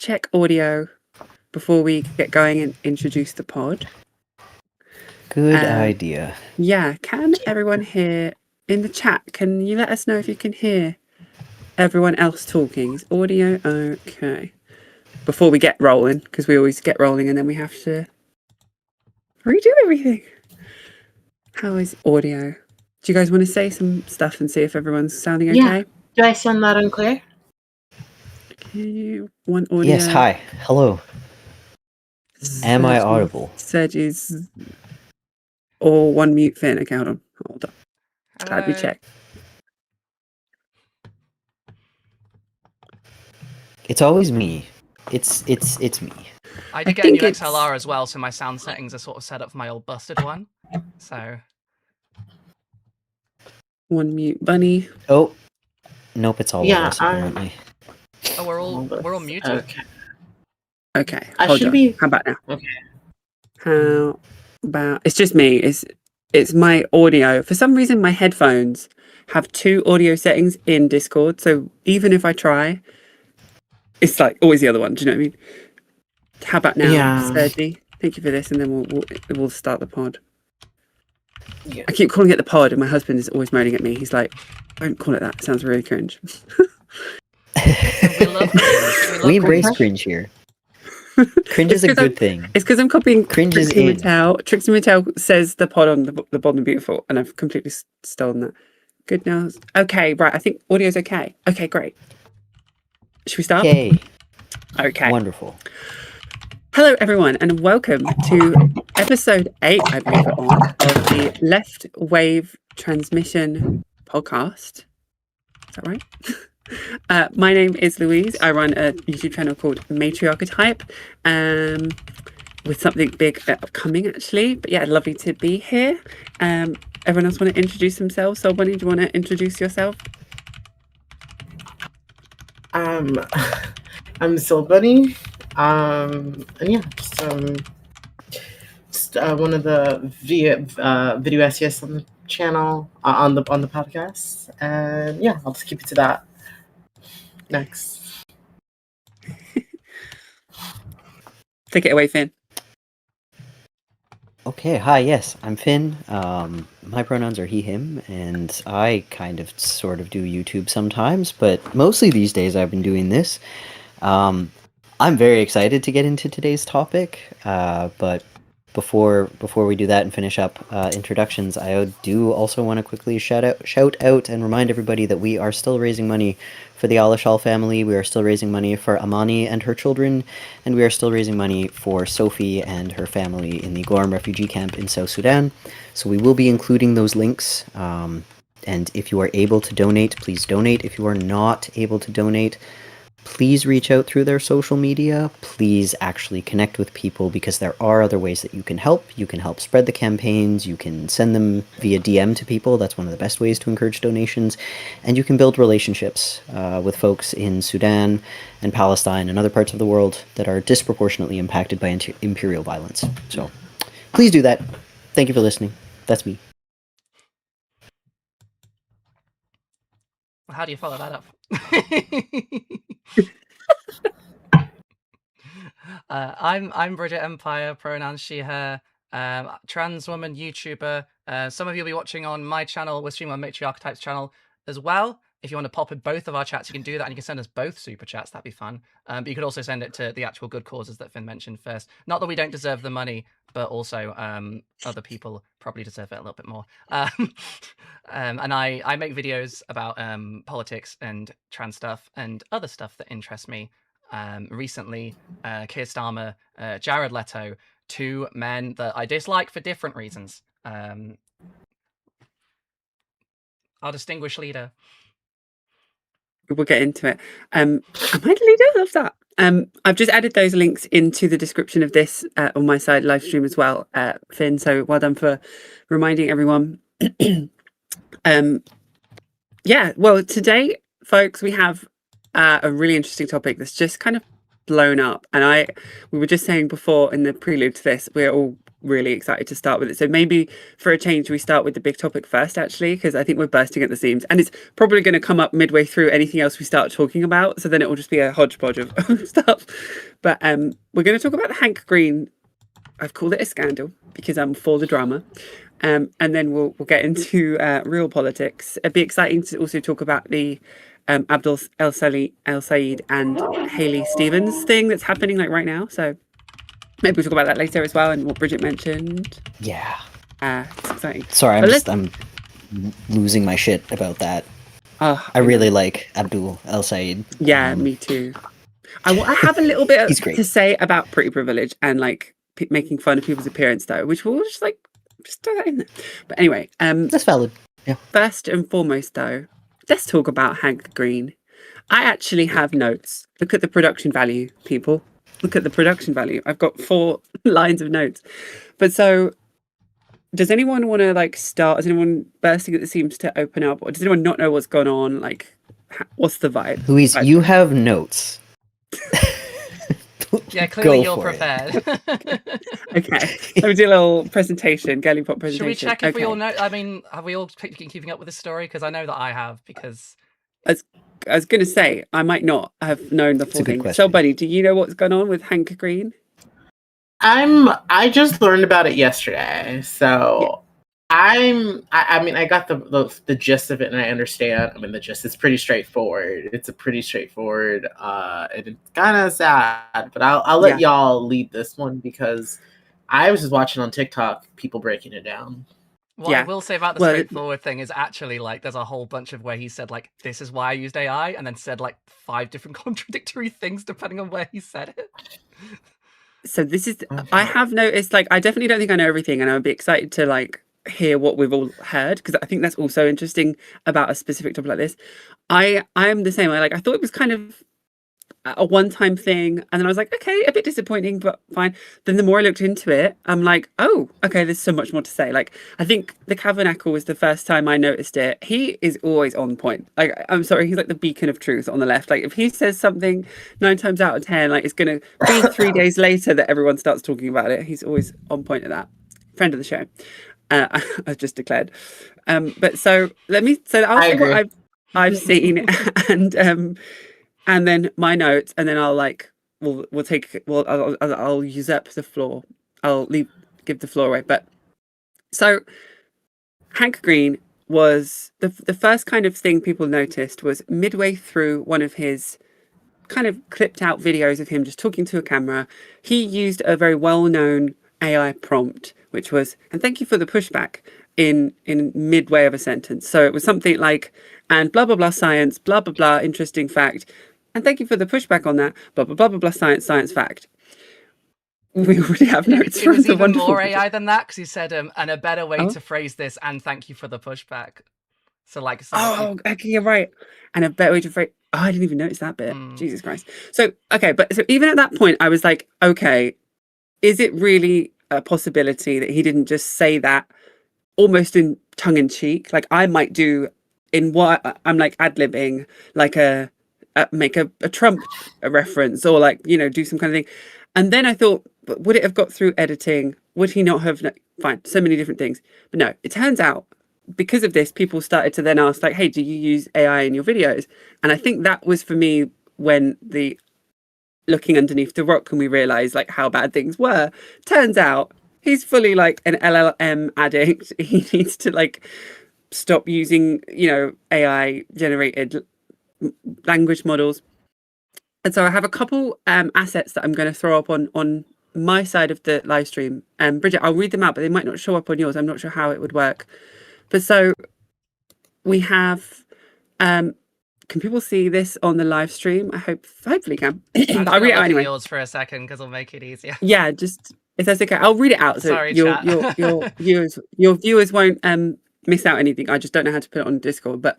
check audio before we get going and introduce the pod. Good idea. Yeah, can everyone hear in the chat? Can you let us know if you can hear everyone else talking? Is audio okay? Before we get rolling, because we always get rolling and then we have to redo everything. How is audio? Do you guys want to say some stuff and see if everyone's sounding okay? Yeah. Do I sound loud and clear? Can you want audio? Yes, hi. Hello. Am I audible? Sergi's or one mute Finn. Okay, hold on. Glad we checked. It's always me. It's me. I did get a new XLR as well, so my sound settings are sort of set up for my old busted one. So one mute bunny. Oh, nope, it's all of us apparently. Oh, we're all muted. Okay. Hold on. How about now? Okay. How about? It's just me. It's my audio. For some reason, my headphones have two audio settings in Discord. So even if I try, it's like always the other one. Do you know what I mean? How about now, Sergi? Thank you for this, and then we'll start the pod. Yeah. I keep calling it the pod, and my husband is always moaning at me. He's like, "Don't call it that. It sounds really cringe." We love cringe. We embrace cringe here. Cringe is a good thing. It's because I'm copying Cringe is Trixie in. Mattel. Trixie Mattel says the pod on the bottom beautiful, and I've completely stolen that. Good now. Okay, right. I think audio's okay. Okay, great. Should we start? Yay. Okay. Wonderful. Hello, everyone, and welcome to episode 8, I believe it on, of the Left Wave Transmission podcast. Is that right? My name is Louise. I run a YouTube channel called Matriarchetype, with something big upcoming, actually. But yeah, lovely to be here. Everyone else want to introduce themselves? So, Bunny, do you want to introduce yourself? I'm Soul Bunny. And yeah, just one of the video essayists on the channel, on the podcast. And yeah, I'll just keep it to that. Next. Take it away, Finn. Okay, hi, yes, I'm Finn. My pronouns are he, him, and I kind of sort of do YouTube sometimes, but mostly these days I've been doing this. I'm very excited to get into today's topic, but before we do that and finish up introductions, I do also want to quickly shout out and remind everybody that we are still raising money for the Al-Ashal family. We are still raising money for Amani and her children, and we are still raising money for Sophie and her family in the Gorham refugee camp in South Sudan. So we will be including those links, and if you are able to donate, please donate. If you are not able to donate, please reach out through their social media. Please actually connect with people, because there are other ways that you can help. You can help spread the campaigns. You can send them via DM to people. That's one of the best ways to encourage donations. And you can build relationships with folks in Sudan and Palestine and other parts of the world that are disproportionately impacted by imperial violence. So please do that. Thank you for listening. That's me. How do you follow that up? I'm Bridget Empire, pronouns she, her, trans woman YouTuber. Some of you will be watching on my channel. We're streaming on Matriarchetype's channel as well. If you want to pop in both of our chats, you can do that, and you can send us both super chats. That'd be fun. But you could also send it to the actual good causes that Finn mentioned first. Not that we don't deserve the money, but also other people probably deserve it a little bit more. And I make videos about politics and trans stuff and other stuff that interests me. Recently, Keir Starmer, Jared Leto, two men that I dislike for different reasons. Our distinguished leader. We'll get into it. Am I the leader? Love that. I've just added those links into the description of this on my side live stream as well, Finn. So well done for reminding everyone. Yeah, well, today, folks, we have a really interesting topic that's just kind of blown up. And we were just saying before in the prelude to this, we're all really excited to start with it. So maybe for a change, we start with the big topic first, actually, because I think we're bursting at the seams, and it's probably going to come up midway through anything else we start talking about. So then it will just be a hodgepodge of stuff. But we're going to talk about the Hank Green. I've called it a scandal because I'm for the drama. And then we'll get into real politics. It'd be exciting to also talk about the Abdul El Said and Haley Stevens thing that's happening like right now. So maybe we'll talk about that later as well, and what Bridget mentioned. Yeah. It's exciting. Sorry, I'm losing my shit about that. I really like Abdul El Said. Yeah, me too. I have a little bit to say about Pretty Privilege and like making fun of people's appearance, though, which we'll just throw that in there. But anyway, that's valid. Yeah. First and foremost, though, let's talk about Hank Green. I actually have notes. Look at the production value, people. Look at the production value. I've got 4 lines of notes. But so, does anyone want to start? Is anyone bursting at the seams to open up, or does anyone not know what's going on? What's the vibe? Louise, you have notes. Yeah, clearly you're prepared. Okay, let me do a little presentation, girly pop presentation. Should we check if we all know? I mean, have we all been keeping up with this story? Because I know that I have. Because I was going to say I might not have known the full thing. So, Buddy, do you know what's going on with Hank Green? I just learned about it yesterday, so yeah. I mean, I got the gist of it, and I understand. I mean, the gist is pretty straightforward. It's a pretty straightforward, and it's kind of sad. But I'll let y'all lead this one because I was just watching on TikTok people breaking it down. What I will say about the straightforward thing is actually there's a whole bunch of where he said this is why I used AI, and then said 5 different contradictory things depending on where he said it. So this is I have noticed I definitely don't think I know everything, and I'd be excited to hear what we've all heard, because I think that's also interesting about a specific topic like this. I am the same. I thought it was kind of a one-time thing, and then I was like, okay, a bit disappointing, but fine. Then the more I looked into it, I'm like, oh, okay, there's so much more to say. I think the Tabernacle was the first time I noticed it. He is always on point. I'm sorry, he's like the beacon of truth on the left. If he says something 9 times out of 10, it's gonna be 3 days later that everyone starts talking about it. He's always on point at that. Friend of the show. I just declared. But so I'll say what I've seen and then my notes, and then I'll I'll usurp the floor. I'll give the floor away. But so Hank Green was the first kind of thing people noticed was midway through one of his kind of clipped out videos of him just talking to a camera. He used a very well-known AI prompt, which was, and thank you for the pushback, in midway of a sentence. So it was something like, and blah, blah, blah, science, blah, blah, blah, interesting fact. And thank you for the pushback on that, blah, blah, blah, blah, blah, science fact. We already have notes. It was even more AI than that, because he said, and a better way to phrase this, and thank you for the pushback. So okay, you're right. And a better way to phrase, I didn't even notice that bit. Jesus Christ. So, okay, but so even at that point, I was like, okay, is it really a possibility that he didn't just say that almost in tongue in cheek? I might do in what I'm ad-libbing, make a Trump reference, or do some kind of thing. And then I thought, would it have got through editing? Would he not have? Fine, so many different things. But no, it turns out because of this, people started to then ask hey, do you use AI in your videos? And I think that was for me when the looking underneath the rock and we realized how bad things were. Turns out he's fully an LLM addict. He needs to stop using AI generated language models. And so I have a couple assets that I'm going to throw up on my side of the live stream. Bridget, I'll read them out, but they might not show up on yours. I'm not sure how it would work. But so we have can people see this on the live stream? Hopefully can. I'll read it out anyway. Yours for a second because it'll make it easier. Yeah, just if that's okay, I'll read it out so Sorry, your viewers won't miss out anything. I just don't know how to put it on Discord. But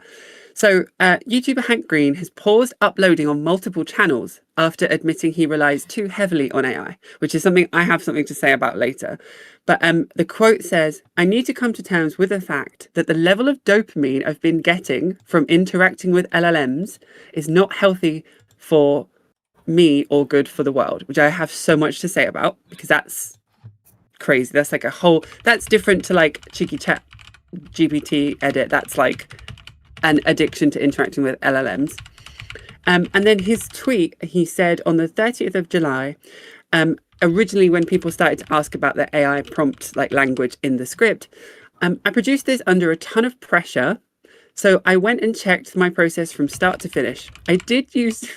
so YouTuber Hank Green has paused uploading on multiple channels after admitting he relies too heavily on AI, which is something I have something to say about later. But the quote says, "I need to come to terms with the fact that the level of dopamine I've been getting from interacting with LLMs is not healthy for me or good for the world," which I have so much to say about, because that's crazy. That's like that's different to like cheeky chat GPT edit. That's like an addiction to interacting with LLMs. And then his tweet, he said on the 30th of July, originally when people started to ask about the AI prompt like language in the script, I produced this under a ton of pressure. So I went and checked my process from start to finish. I did use,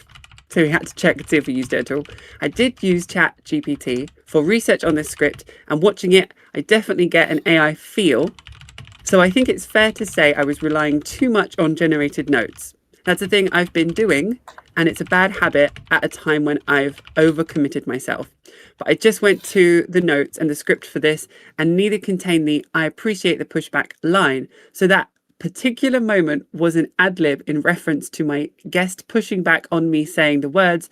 so we had to check and see if we used it at all. I did use Chat GPT for research on this script, and watching it, I definitely get an AI feel. So I think it's fair to say I was relying too much on generated notes. That's a thing I've been doing, and it's a bad habit at a time when I've overcommitted myself. But I just went to the notes and the script for this, and neither contained the "I appreciate the pushback" line. So that particular moment was an ad-lib in reference to my guest pushing back on me saying the words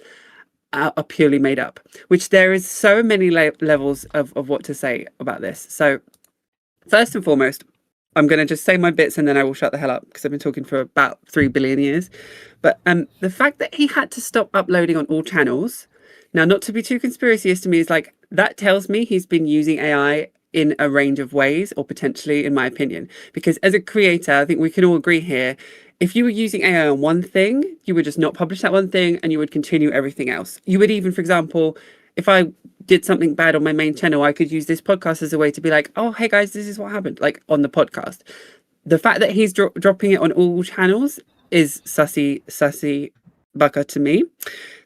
are purely made up, which there is so many levels of what to say about this. So first and foremost, I'm going to just say my bits and then I will shut the hell up because I've been talking for about 3 billion years. But the fact that he had to stop uploading on all channels, now not to be too conspiracyist to me, is like, that tells me he's been using AI in a range of ways, or potentially, in my opinion. Because as a creator, I think we can all agree here, if you were using AI on one thing, you would just not publish that one thing and you would continue everything else. You would even, for example, if I did something bad on my main channel, I could use this podcast as a way to be like, oh, hey guys, this is what happened, like on the podcast. The fact that he's dropping it on all channels is sussy bucker to me.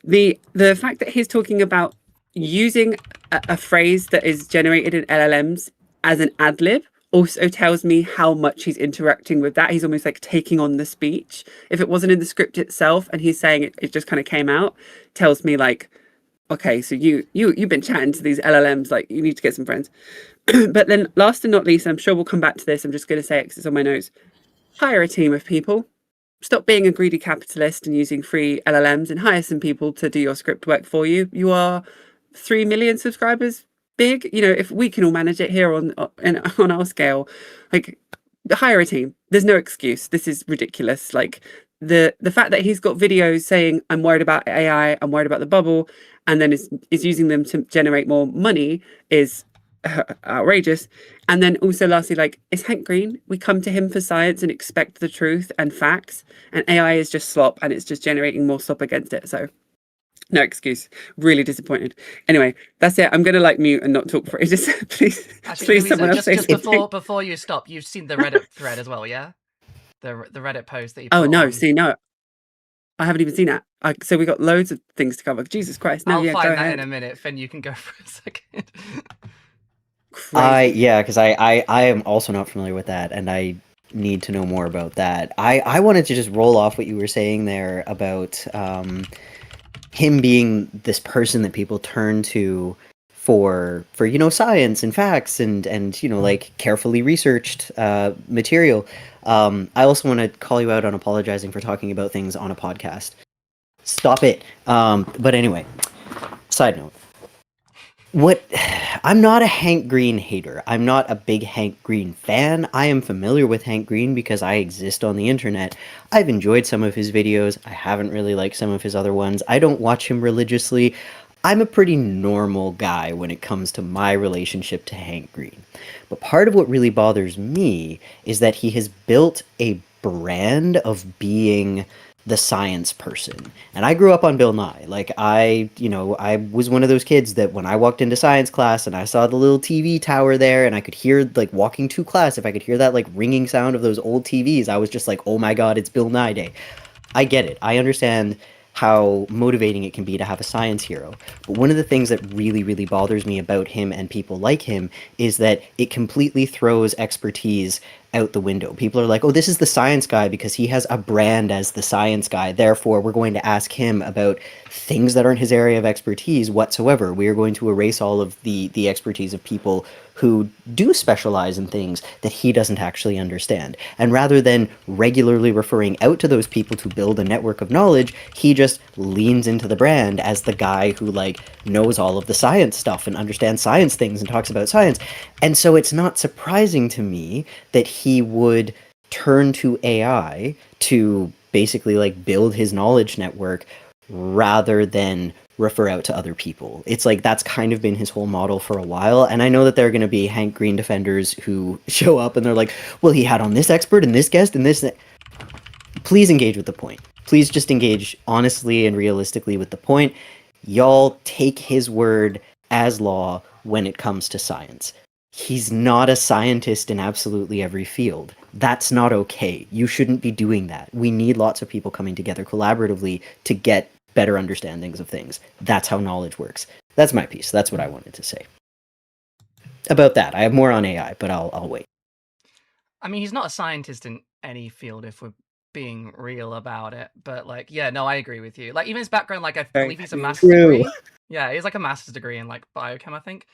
The fact that he's talking about using a phrase that is generated in LLMs as an ad lib also tells me how much he's interacting with that. He's almost like taking on the speech. If it wasn't in the script itself and he's saying it just kind of came out, tells me like, okay, so you've been chatting to these LLMs, like you need to get some friends. But then last and not least, I'm sure we'll come back to this, I'm just going to say it because it's on my notes. Hire a team of people. Stop being a greedy capitalist and using free LLMs and hire some people to do your script work for you. You are 3 million subscribers big. You know, if we can all manage it here on our scale, like hire a team. There's no excuse. This is ridiculous. Like the fact that he's got videos saying, I'm worried about AI, I'm worried about the bubble, and then is using them to generate more money is outrageous. And then also lastly, like, it's Hank Green. We come to him for science and expect the truth and facts, and AI is just slop and it's just generating more slop against it. So no excuse. Really disappointed. Anyway, that's it. I'm gonna like mute and not talk for ages. Please, Actually, please, Louisa, someone else say something. before you stop, you've seen the Reddit thread as well, yeah? The Reddit post that you Oh put no, on. see, no, I haven't even seen that. So we got loads of things to cover. Jesus Christ. No, I'll yeah, go find that ahead. in a minute. Finn, you can go for a second. Crazy. Yeah, because I am also not familiar with that, and I need to know more about that. I wanted to just roll off what you were saying there about him being this person that people turn to for you know, science and facts and you know, like carefully researched material. I also want to call you out on apologizing for talking about things on a podcast. Stop it. But anyway, side note. I'm not a Hank Green hater. I'm not a big Hank Green fan. I am familiar with Hank Green because I exist on the internet. I've enjoyed some of his videos. I haven't really liked some of his other ones. I don't watch him religiously. I'm a pretty normal guy when it comes to my relationship to Hank Green. But part of what really bothers me is that he has built a brand of being the science person. And I grew up on Bill Nye. Like I was one of those kids that when I walked into science class and I saw the little TV tower there and I could hear, like, walking to class, if I could hear that like ringing sound of those old TVs, I was just like, oh my God, it's Bill Nye Day. I get it. I understand how motivating it can be to have a science hero. But one of the things that really, really bothers me about him and people like him is that it completely throws expertise out the window. People are like, oh, this is the science guy because he has a brand as the science guy. Therefore, we're going to ask him about things that aren't his area of expertise whatsoever. We are going to erase all of the expertise of people who do specialize in things that he doesn't actually understand. And rather than regularly referring out to those people to build a network of knowledge, he just leans into the brand as the guy who, like, knows all of the science stuff and understands science things and talks about science. And so it's not surprising to me that he would turn to AI to basically, like, build his knowledge network rather than refer out to other people. It's like that's kind of been his whole model for a while. And I know that there are going to be Hank Green defenders who show up and they're like, well, he had on this expert and this guest and this. Please engage with the point. Please just engage honestly and realistically with the point. Y'all take his word as law when it comes to science. He's not a scientist in absolutely every field. That's not okay. You shouldn't be doing that. We need lots of people coming together collaboratively to get better understandings of things. That's how knowledge works. That's my piece. That's what I wanted to say about that. I have more on AI, but I'll wait. I mean, he's not a scientist in any field if we're being real about it. But like, yeah, no, I agree with you. Like, even his background, like, I Very believe he's a true. master's True. degree. Yeah, he's like a master's degree in like biochem, I think.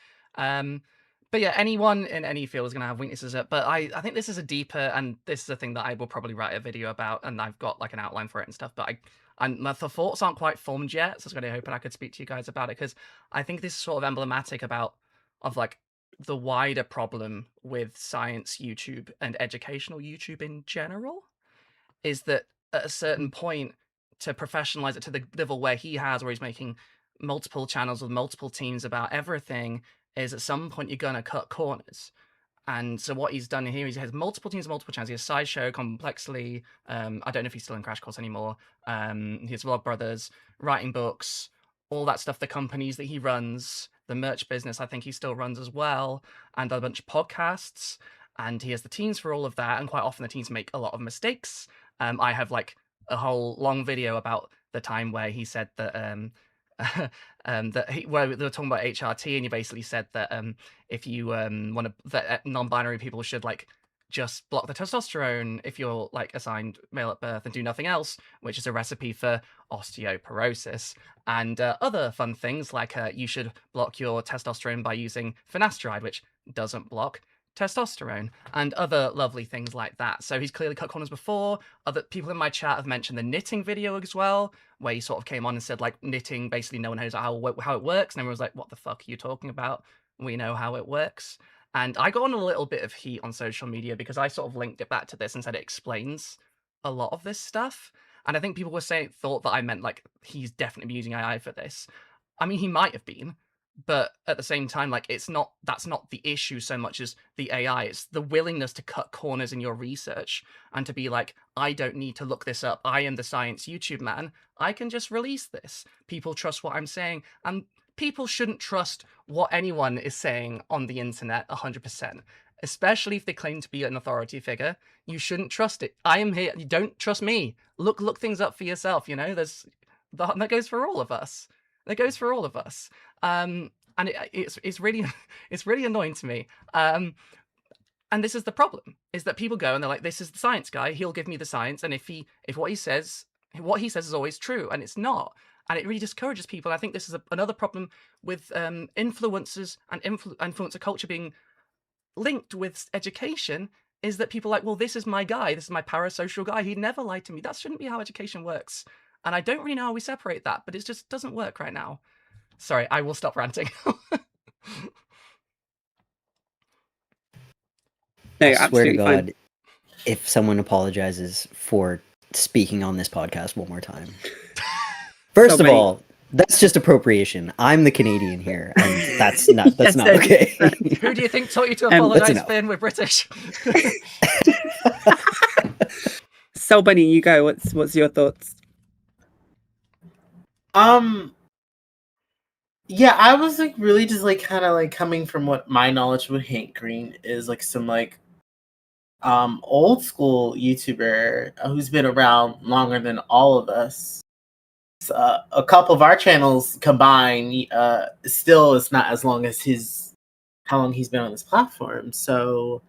But yeah, anyone in any field is going to have weaknesses. But I think this is a deeper, and this is a thing that I will probably write a video about, and I've got like an outline for it and stuff. But my thoughts aren't quite formed yet, so I was really hoping I could speak to you guys about it, because I think this is sort of emblematic of like the wider problem with science YouTube and educational YouTube in general, is that at a certain point, to professionalize it to the level where he has, where he's making multiple channels with multiple teams about everything, is at some point you're going to cut corners. And so what he's done here is he has multiple teams, multiple channels. He has Sideshow, Complexly. I don't know if he's still in Crash Course anymore. He has Vlog Brothers, writing books, all that stuff, the companies that he runs, the merch business, I think he still runs as well, and a bunch of podcasts. And he has the teams for all of that. And quite often the teams make a lot of mistakes. I have like a whole long video about the time where he said that where they were talking about HRT, and he basically said that if you want to, that non-binary people should like just block the testosterone if you're like assigned male at birth and do nothing else, which is a recipe for osteoporosis and other fun things like you should block your testosterone by using finasteride, which doesn't block testosterone, and other lovely things like that. So he's clearly cut corners before. Other people in my chat have mentioned the knitting video as well, where he sort of came on and said like knitting, basically no one knows how it works, and everyone was like, what the fuck are you talking about? We know how it works. And I got on a little bit of heat on social media because I sort of linked it back to this and said it explains a lot of this stuff. And I think people were thought that I meant like he's definitely been using AI for this. I mean, he might have been, but at the same time, like that's not the issue so much as the AI. It's the willingness to cut corners in your research and to be like, I don't need to look this up. I am the science YouTube man. I can just release this. People trust what I'm saying, and people shouldn't trust what anyone is saying on the internet 100%, especially if they claim to be an authority figure. You shouldn't trust it. I am here. You don't trust me. Look things up for yourself. You know, that goes for all of us. That goes for all of us. And it's really it's really annoying to me. And this is the problem: is that people go and they're like, "This is the science guy. He'll give me the science." And if what he says is always true, and it's not, and it really discourages people. I think this is another problem with influencers and influencer culture being linked with education. Is that people are like, well, this is my guy. This is my parasocial guy. He'd never lie to me. That shouldn't be how education works. And I don't really know how we separate that, but it just doesn't work right now. Sorry, I will stop ranting. No, I swear to absolutely fine. God, if someone apologizes for speaking on this podcast one more time. First So of many- all, that's just appropriation. I'm the Canadian here, and that's not Yes, not it okay. is. Who do you think taught you to that's apologize, enough. Finn? We're British. So Bunny, you go. What's your thoughts? Yeah, I was like really just like kind of like coming from what my knowledge with Hank Green is, like some like old school YouTuber who's been around longer than all of us. A couple of our channels combined still is not as long as how long he's been on this platform. So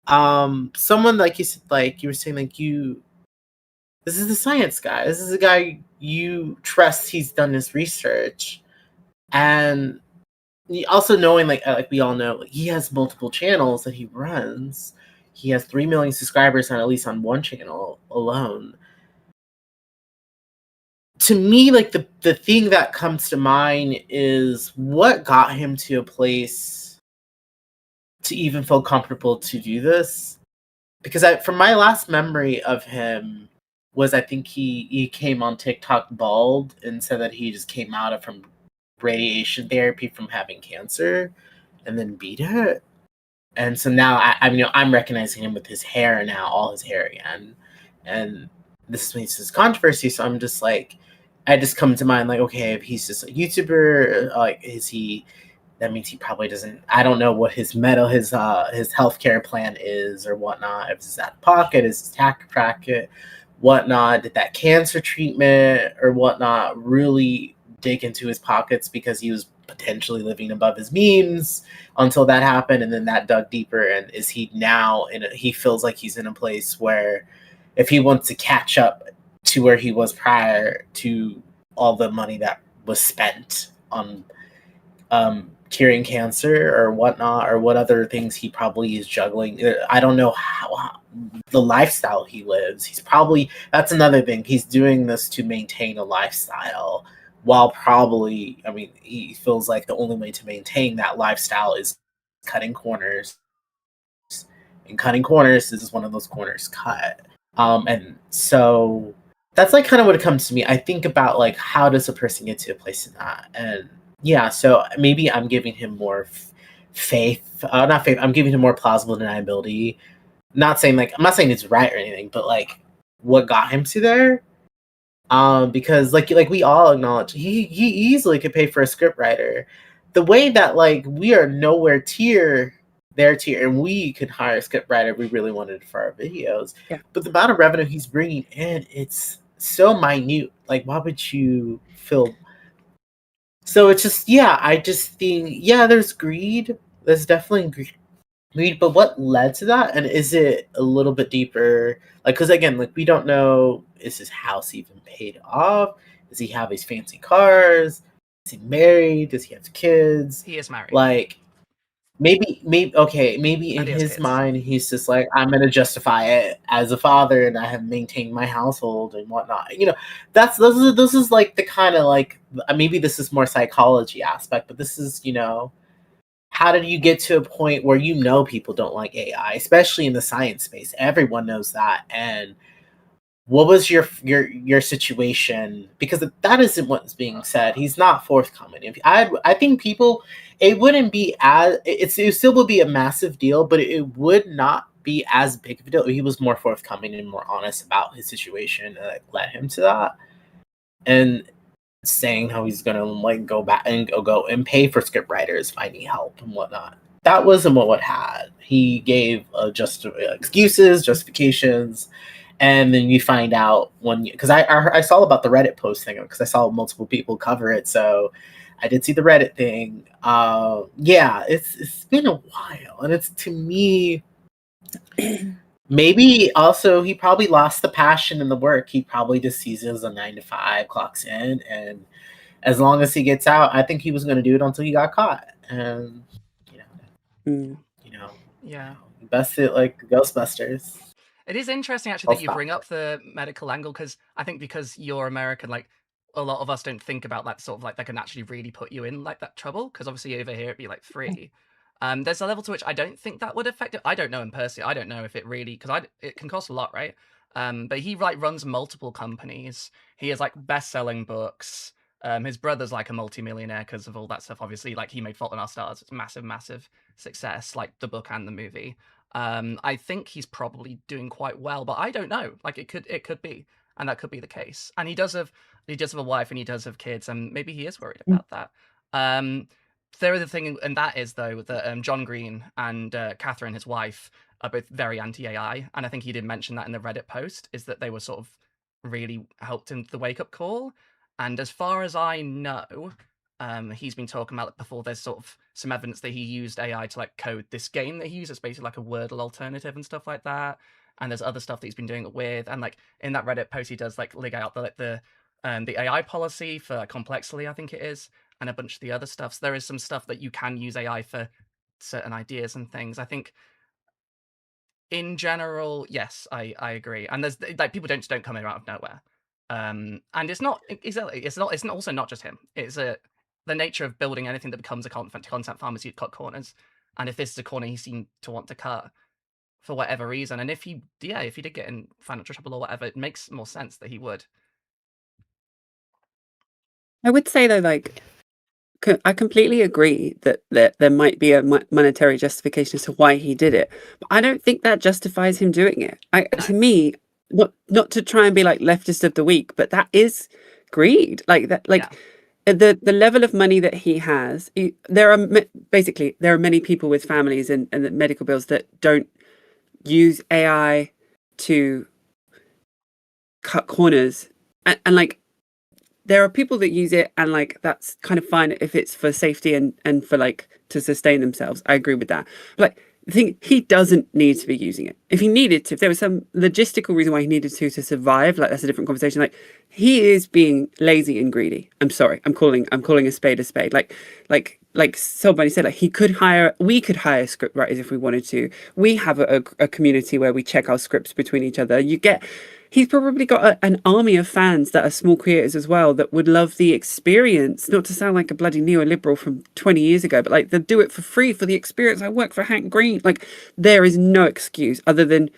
someone like you were saying, like, this is the science guy. This is a guy you trust. He's done his research, and also knowing like we all know, like, he has multiple channels that he runs. He has 3 million subscribers on at least on one channel alone. To me, like the thing that comes to mind is what got him to a place to even feel comfortable to do this. Because from my last memory of him, was, I think he came on TikTok bald and said that he just came out of from radiation therapy from having cancer and then beat it. And so now I'm recognizing him with his hair now, all his hair again. And this makes this controversy. So I'm just like, I just come to mind like, okay, if he's just a YouTuber, like, is he? That means he probably doesn't. I don't know what his healthcare plan is or whatnot. If it's out of pocket, is his tax bracket, whatnot. Did that cancer treatment or whatnot really dig into his pockets because he was potentially living above his means until that happened, and then that dug deeper? And is he now he feels like he's in a place where if he wants to catch up to where he was prior to all the money that was spent on curing cancer or whatnot, or what other things he probably is juggling. I don't know how the lifestyle he lives. That's another thing. He's doing this to maintain a lifestyle while probably, he feels like the only way to maintain that lifestyle is cutting corners. And cutting corners is one of those corners cut. And so that's like kind of what it comes to me. I think about like, how does a person get to a place in that? And yeah, so maybe I'm giving him more faith. Not faith. I'm giving him more plausible deniability. I'm not saying it's right or anything, but like what got him to there. Because like we all acknowledge he easily could pay for a script writer. The way that like we are nowhere their tier, and we could hire a script writer if we really wanted for our videos. Yeah. But the amount of revenue he's bringing in, it's so minute. Like, why would you feel? So it's just, I just think, there's greed. There's definitely greed, but what led to that? And is it a little bit deeper? Like, because again, like we don't know, is his house even paid off? Does he have his fancy cars? Is he married? Does he have kids? He is married. Like, maybe in his kids. mind, he's just like, I'm going to justify it as a father, and I have maintained my household and whatnot. This is like the kind of like, maybe this is more psychology aspect, but this is, how did you get to a point where people don't like AI, especially in the science space? Everyone knows that. And what was your situation? Because that isn't what's being said. He's not forthcoming. I think people, it wouldn't be it still would be a massive deal, but it would not be as big of a deal if he was more forthcoming and more honest about his situation, and like, led him to that. And saying how he's gonna like go back and go and pay for script writers, finding help and whatnot. That wasn't what had. He gave excuses, justifications, and then you find out because I saw about the Reddit post thing, because I saw multiple people cover it, so I did see the Reddit thing. It's been a while, and it's, to me, maybe also he probably lost the passion in the work. He probably just sees it as a 9 to 5, clocks in, and as long as he gets out, I think he was going to do it until he got caught. And best it like Ghostbusters. It is interesting actually that you bring up the medical angle, because I think because you're American, like a lot of us don't think about that sort of like that can actually really put you in like that trouble, because obviously over here it'd be like free. There's a level to which I don't think that would affect it. I don't know him personally. I don't know if it really, because it can cost a lot, right? But he like runs multiple companies. He has like best-selling books. His brother's like a multi-millionaire because of all that stuff. Obviously, like he made Fault in Our Stars. It's a massive, massive success, like the book and the movie. I think he's probably doing quite well, but I don't know. Like it could be, and that could be the case. And he does have a wife, and he does have kids, and maybe he is worried about that. The other thing, and that is though that John Green and Catherine, his wife, are both very anti-AI, and I think he did mention that in the Reddit post, is that they were sort of really helped him the wake-up call. And as far as I know, he's been talking about before, there's sort of some evidence that he used AI to like code this game that he uses. It's basically like a Wordle alternative and stuff like that. And there's other stuff that he's been doing it with. And like in that Reddit post, he does like lay out the AI policy for Complexly, I think it is, and a bunch of the other stuff. So there is some stuff that you can use AI for certain ideas and things. I think in general, yes, I agree. And there's like people don't come in out of nowhere. And it's not exactly, it's also not just him. It's the nature of building anything that becomes a content farm is you cut corners. And if this is a corner he seemed to want to cut, for whatever reason. And if he did get in financial trouble or whatever, it makes more sense that he would. I would say though, like, I completely agree that there might be a monetary justification as to why he did it, but I don't think that justifies him doing it. To me, not to try and be like leftist of the week, but that is greed. Like that, like the level of money that he has. There are many people with families and medical bills that don't use AI to cut corners, and like there are people that use it and like that's kind of fine if it's for safety and for like to sustain themselves. I agree with that. But like the thing, he doesn't need to be using it. If he needed to, if there was some logistical reason why he needed to survive, like that's a different conversation. Like he is being lazy and greedy. I'm sorry. I'm calling a spade a spade. Like somebody said, like we could hire script writers if we wanted to. We have a community where we check our scripts between each other. He's probably got an army of fans that are small creators as well that would love the experience. Not to sound like a bloody neoliberal from 20 years ago, but like they'll do it for free for the experience. I work for Hank Green. Like there is no excuse other than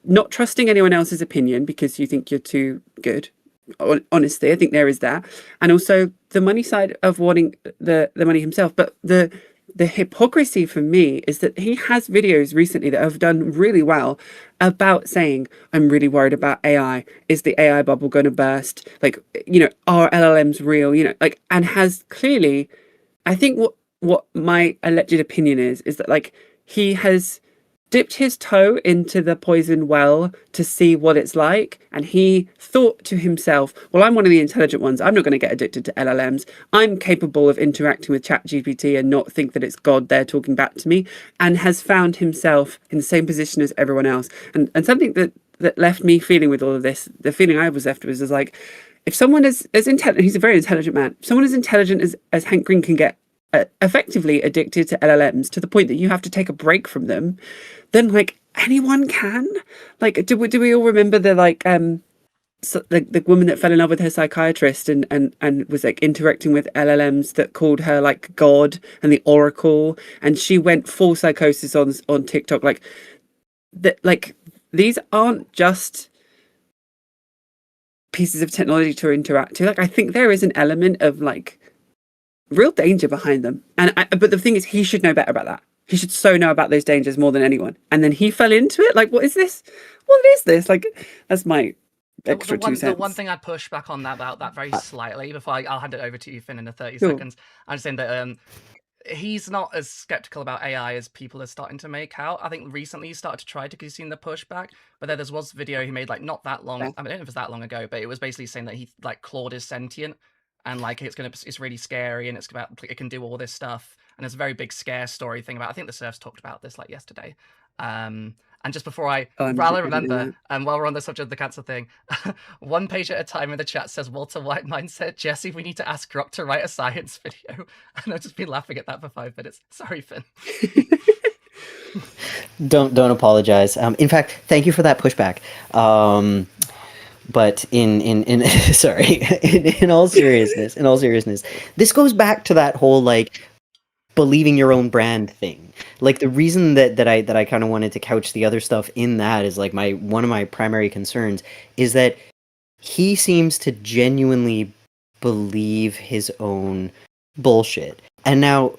not trusting anyone else's opinion because you think you're too good. Honestly, I think there is that. And also the money side of wanting the money himself. But the hypocrisy for me is that he has videos recently that have done really well about saying, I'm really worried about AI. Is the AI bubble going to burst? Like, are LLMs real? Like, and has clearly, I think what my alleged opinion is that like he has dipped his toe into the poison well to see what it's like. And he thought to himself, well, I'm one of the intelligent ones. I'm not going to get addicted to LLMs. I'm capable of interacting with ChatGPT and not think that it's God there talking back to me, and has found himself in the same position as everyone else. And something that left me feeling with all of this, the feeling I was left with is like, if someone is as intelligent, he's a very intelligent man, if someone as intelligent as Hank Green can get effectively addicted to LLMs to the point that you have to take a break from them, then like anyone can. Like, do we all remember the like the woman that fell in love with her psychiatrist and was like interacting with LLMs that called her like God and the Oracle, and she went full psychosis on TikTok. Like that, like these aren't just pieces of technology to interact to. Like I think there is an element of like real danger behind them. But the thing is, he should know better about that. He should so know about those dangers more than anyone. And then he fell into it. Like, what is this? What is this? Like, that's my extra 2 cents. The one thing I'd push back on about that very slightly before I'll hand it over to you, Finn, in 30 seconds. I'm just saying that he's not as skeptical about AI as people are starting to make out. I think recently he started to try to, because he's seen the pushback. But there was a video he made like not that long. I don't know if it was that long ago, but it was basically saying that he like Claude is sentient. And like it's really scary, and it's about it can do all this stuff, and there's a very big scare story thing about. I think the Surfs talked about this like yesterday. And just before while I remember, and while we're on the subject of the cancer thing, one page at a time in the chat says Walter White mindset. Jesse, we need to ask Grok to write a science video, and I've just been laughing at that for 5 minutes. Sorry, Finn. Don't apologize. In fact, thank you for that pushback. But in all seriousness, this goes back to that whole like believing your own brand thing. Like the reason that I kind of wanted to couch the other stuff in that is like one of my primary concerns is that he seems to genuinely believe his own bullshit. And now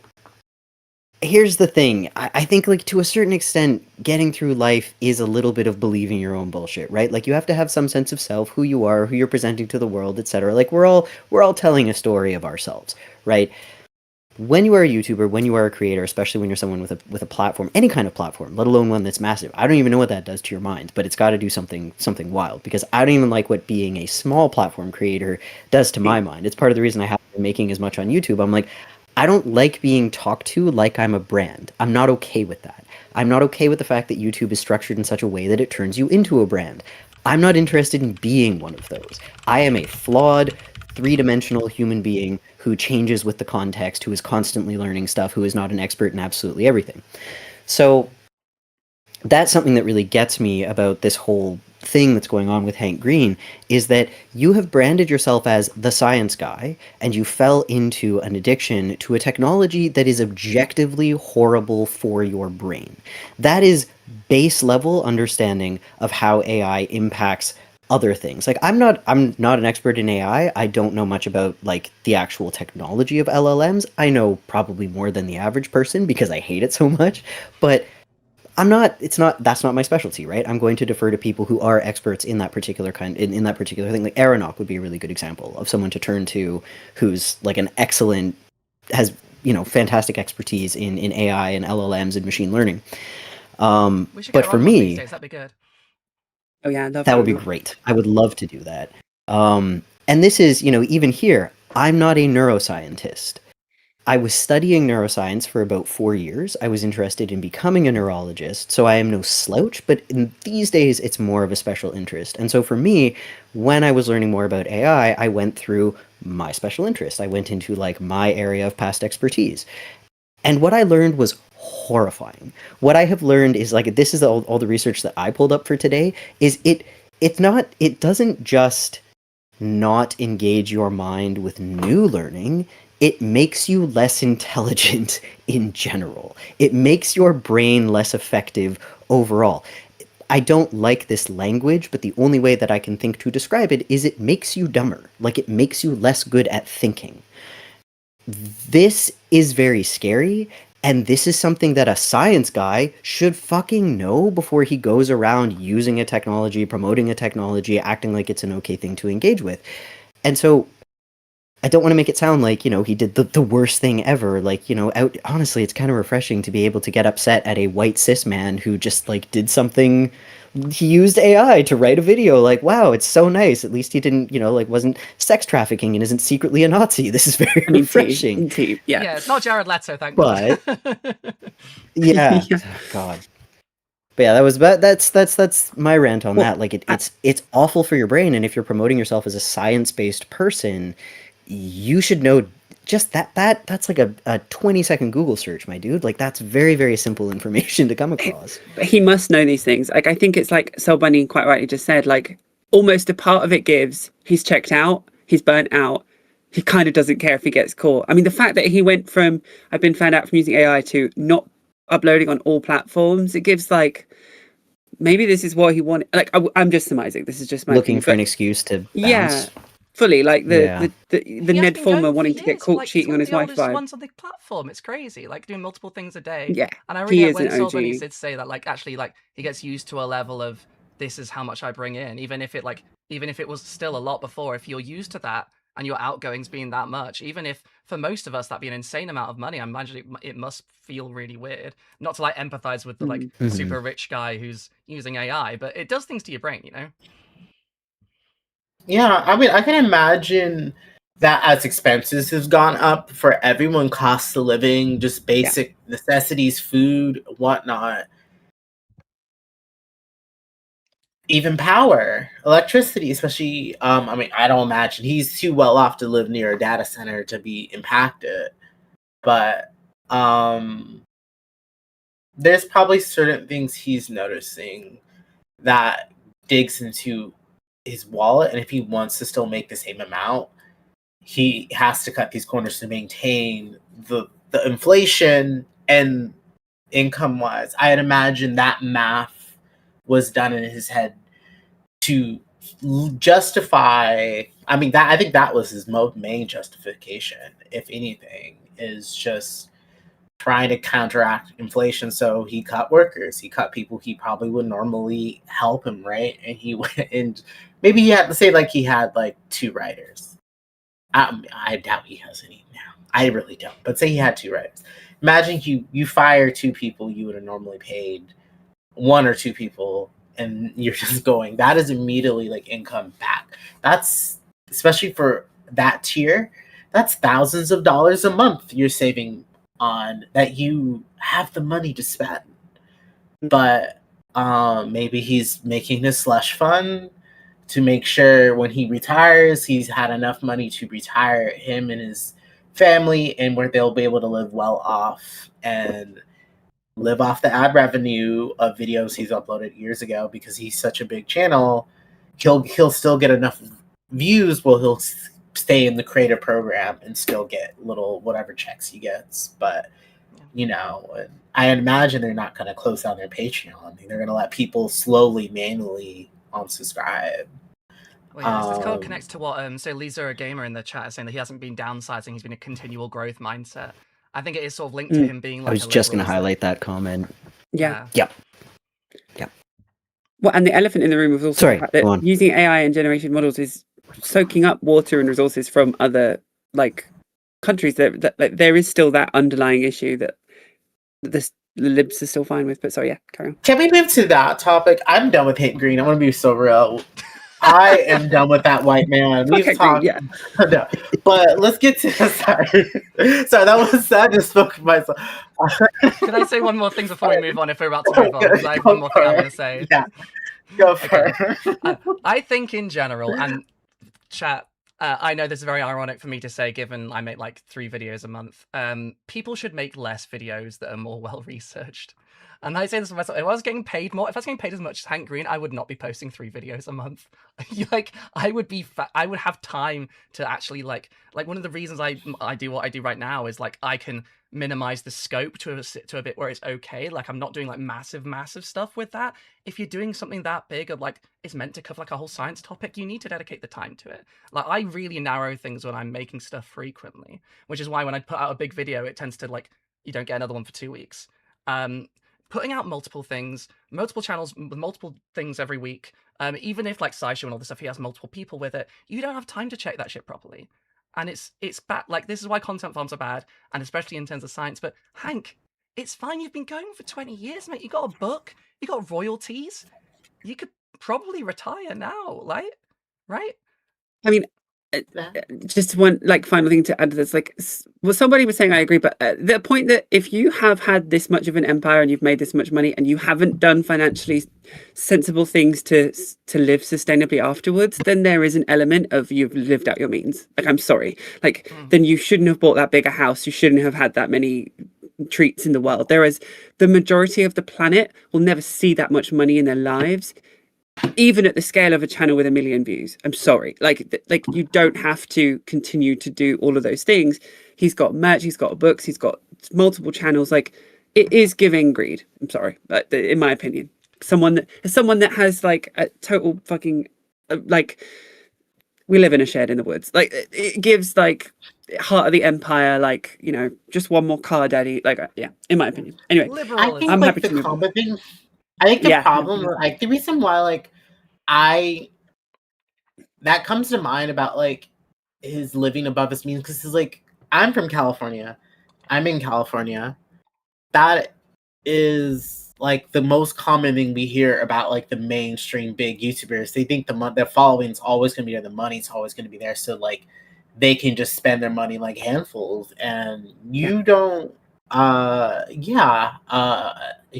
here's the thing. I think like to a certain extent, getting through life is a little bit of believing your own bullshit, right? Like you have to have some sense of self, who you are, who you're presenting to the world, etc. Like we're all telling a story of ourselves, right? When you are a YouTuber, when you are a creator, especially when you're someone with a platform, any kind of platform, let alone one that's massive, I don't even know what that does to your mind, but it's got to do something wild, because I don't even like what being a small platform creator does to my mind. It's part of the reason I haven't been making as much on YouTube. I'm like, I don't like being talked to like I'm a brand. I'm not okay with that. I'm not okay with the fact that YouTube is structured in such a way that it turns you into a brand. I'm not interested in being one of those. I am a flawed, three-dimensional human being who changes with the context, who is constantly learning stuff, who is not an expert in absolutely everything. So that's something that really gets me about this whole thing that's going on with Hank Green, is that you have branded yourself as the science guy, and you fell into an addiction to a technology that is objectively horrible for your brain. That is base level understanding of how AI impacts other things. Like I'm not an expert in AI. I don't know much about like the actual technology of LLMs. I know probably more than the average person because I hate it so much, but that's not my specialty, right? I'm going to defer to people who are experts in that particular in that particular thing. Like Aeronaut would be a really good example of someone to turn to who's like an excellent, has, fantastic expertise in AI and LLMs and machine learning. We should But get for Ron one of these me, days. That'd be good. Oh yeah, I love that would be Aeronaut. great. I would love to do that. And this is, even here, I'm not a neuroscientist. I was studying neuroscience for about 4 years. I was interested in becoming a neurologist, so I am no slouch, but in these days it's more of a special interest. And so for me, when I was learning more about AI, I went through my special interest. I went into like my area of past expertise. And what I learned was horrifying. What I have learned is like this is all the research that I pulled up for today is it doesn't just not engage your mind with new learning, it makes you less intelligent in general. It makes your brain less effective overall. I don't like this language, but the only way that I can think to describe it is it makes you dumber. Like it makes you less good at thinking. This is very scary, and this is something that a science guy should fucking know before he goes around using a technology, promoting a technology, acting like it's an okay thing to engage with. And so I don't want to make it sound like, he did the worst thing ever. Like, honestly, it's kind of refreshing to be able to get upset at a white cis man who just like did something. He used AI to write a video. Like, wow, it's so nice. At least he didn't, like wasn't sex trafficking and isn't secretly a Nazi. This is very I mean, refreshing. yeah. Yeah, it's not Jared Leto, thank But God. yeah, Yeah. oh, God. But yeah, that's my rant on Well, that. Like it's awful for your brain, and if you're promoting yourself as a science-based person, you should know just that's like a 20-second Google search, my dude. Like that's very, very simple information to come across. But he must know these things. Like I think it's like Sol Bunny quite rightly just said, like almost a part of it gives he's checked out, he's burnt out. He kind of doesn't care if he gets caught. I mean, the fact that he went from I've been found out from using AI to not uploading on all platforms, it gives like maybe this is what he wanted. Like I'm just surmising. This is just my Looking opinion, for but an excuse to yeah, bounce. fully like Yeah. the He has Ned been Former going for wanting to get years. caught Like he's cheating one on of his the wife oldest vibe. ones on the platform. It's crazy. Like doing multiple things a day. Yeah, And I he really like is when an Soul Bunny OG. did say that, like actually, like he gets used to a level of this is how much I bring in, even if it was still a lot before. If you're used to that and your outgoings being that much, even if for most of us that'd be an insane amount of money, I imagine it must feel really weird. Not to like empathize with the like Mhm. super rich guy who's using AI, but it does things to your brain, you know. Yeah, I mean, I can imagine that as expenses have gone up for everyone, costs of living, just basic necessities, food, whatnot, even power, electricity, especially. I mean, I don't imagine he's too well off to live near a data center to be impacted, but there's probably certain things he's noticing that digs into his wallet, and if he wants to still make the same amount, he has to cut these corners to maintain the inflation and income wise. I'd imagine that math was done in his head to justify. I mean, that I think that was his main justification, if anything, is just trying to counteract inflation. So he cut workers, he cut people he probably would normally help him, right? And he went and maybe he had to say like he had like 2 writers. I doubt he has any now. I really don't. But say he had 2 writers. Imagine you fire 2 people you would have normally paid 1 or 2 people, and you're just going. That is immediately like income back. That's especially for that tier. That's thousands of dollars a month you're saving on that you have the money to spend. But maybe he's making his slush fund to make sure when he retires, he's had enough money to retire him and his family, and where they'll be able to live well off and live off the ad revenue of videos he's uploaded years ago. Because he's such a big channel, he'll still get enough views while he'll stay in the creator program and still get little whatever checks he gets. But I imagine they're not going to close down their Patreon. They're going to let people slowly, manually unsubscribe. Well, yeah, this kind of connects to what so Lisa, a gamer in the chat, is saying that he hasn't been downsizing; he's been a continual growth mindset. I think it is sort of linked to him being like. I was just going to highlight that comment. Yeah. Yep. Well, and the elephant in the room was also the fact that using AI and generation models is soaking up water and resources from other countries. That there is still that underlying issue that the libs are still fine with. But sorry, yeah, carry on. Can we move to that topic? I'm done with hate green. I want to be so real. I am done with that white man. We've talked, yeah. No, but let's get to sorry. That was sad. I just spoke for myself. Can I say one more thing before we move on? If we're about to move on, because I have one more thing I want to say. Yeah, go for it. I think in general, and chat. I know this is very ironic for me to say, given I make like 3 videos a month. People should make less videos that are more well researched. And I say this for myself. If I was getting paid more, if I was getting paid as much as Hank Green, I would not be posting 3 videos a month. I would be, I would have time to actually like one of the reasons I do what I do right now is I can minimize the scope to a bit where it's okay. I'm not doing massive stuff with that. If you're doing something that big or it's meant to cover a whole science topic, you need to dedicate the time to it. I really narrow things when I'm making stuff frequently, which is why when I put out a big video, it tends to you don't get another one for 2 weeks. Putting out multiple things, multiple channels with multiple things every week, even if SciShow and all this stuff, he has multiple people with it, you don't have time to check that shit properly. And it's bad. This is why content farms are bad, and especially in terms of science. But Hank, it's fine. You've been going for 20 years, mate. You got a book. You got royalties. You could probably retire now, right? I mean, just one final thing to add to this. Somebody was saying, I agree, but the point that if you have had this much of an empire and you've made this much money and you haven't done financially sensible things to live sustainably afterwards, then there is an element of you've lived out your means. I'm sorry, then you shouldn't have bought that bigger house. You shouldn't have had that many treats in the world. Whereas the majority of the planet will never see that much money in their lives, even at the scale of a channel with 1 million views. I'm sorry. You don't have to continue to do all of those things. He's got merch, he's got books, he's got multiple channels. It is giving greed. I'm sorry. In my opinion. Someone that has a total fucking we live in a shed in the woods. It gives heart of the empire, just one more car daddy. Yeah, in my opinion. Anyway, I think I'm happy to move on. I think the problem, the reason why, that comes to mind about his living above his means, because I'm from California, I'm in California. That is the most common thing we hear about the mainstream big YouTubers. They think their following is always going to be there, the money's always going to be there, so they can just spend their money handfuls, and you don't.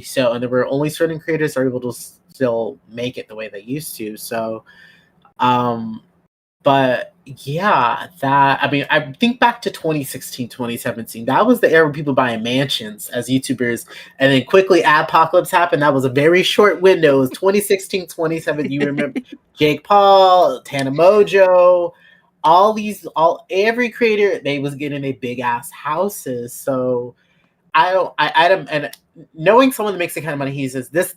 So, and there were only certain creators are able to still make it the way they used to. So, but yeah, I think back to 2016, 2017. That was the era where people buying mansions as YouTubers, and then quickly Adpocalypse happened. That was a very short window. It was 2016, 2017. You remember Jake Paul, Tana Mojo, every creator, they was getting a big ass houses. So and knowing someone that makes the kind of money he says he's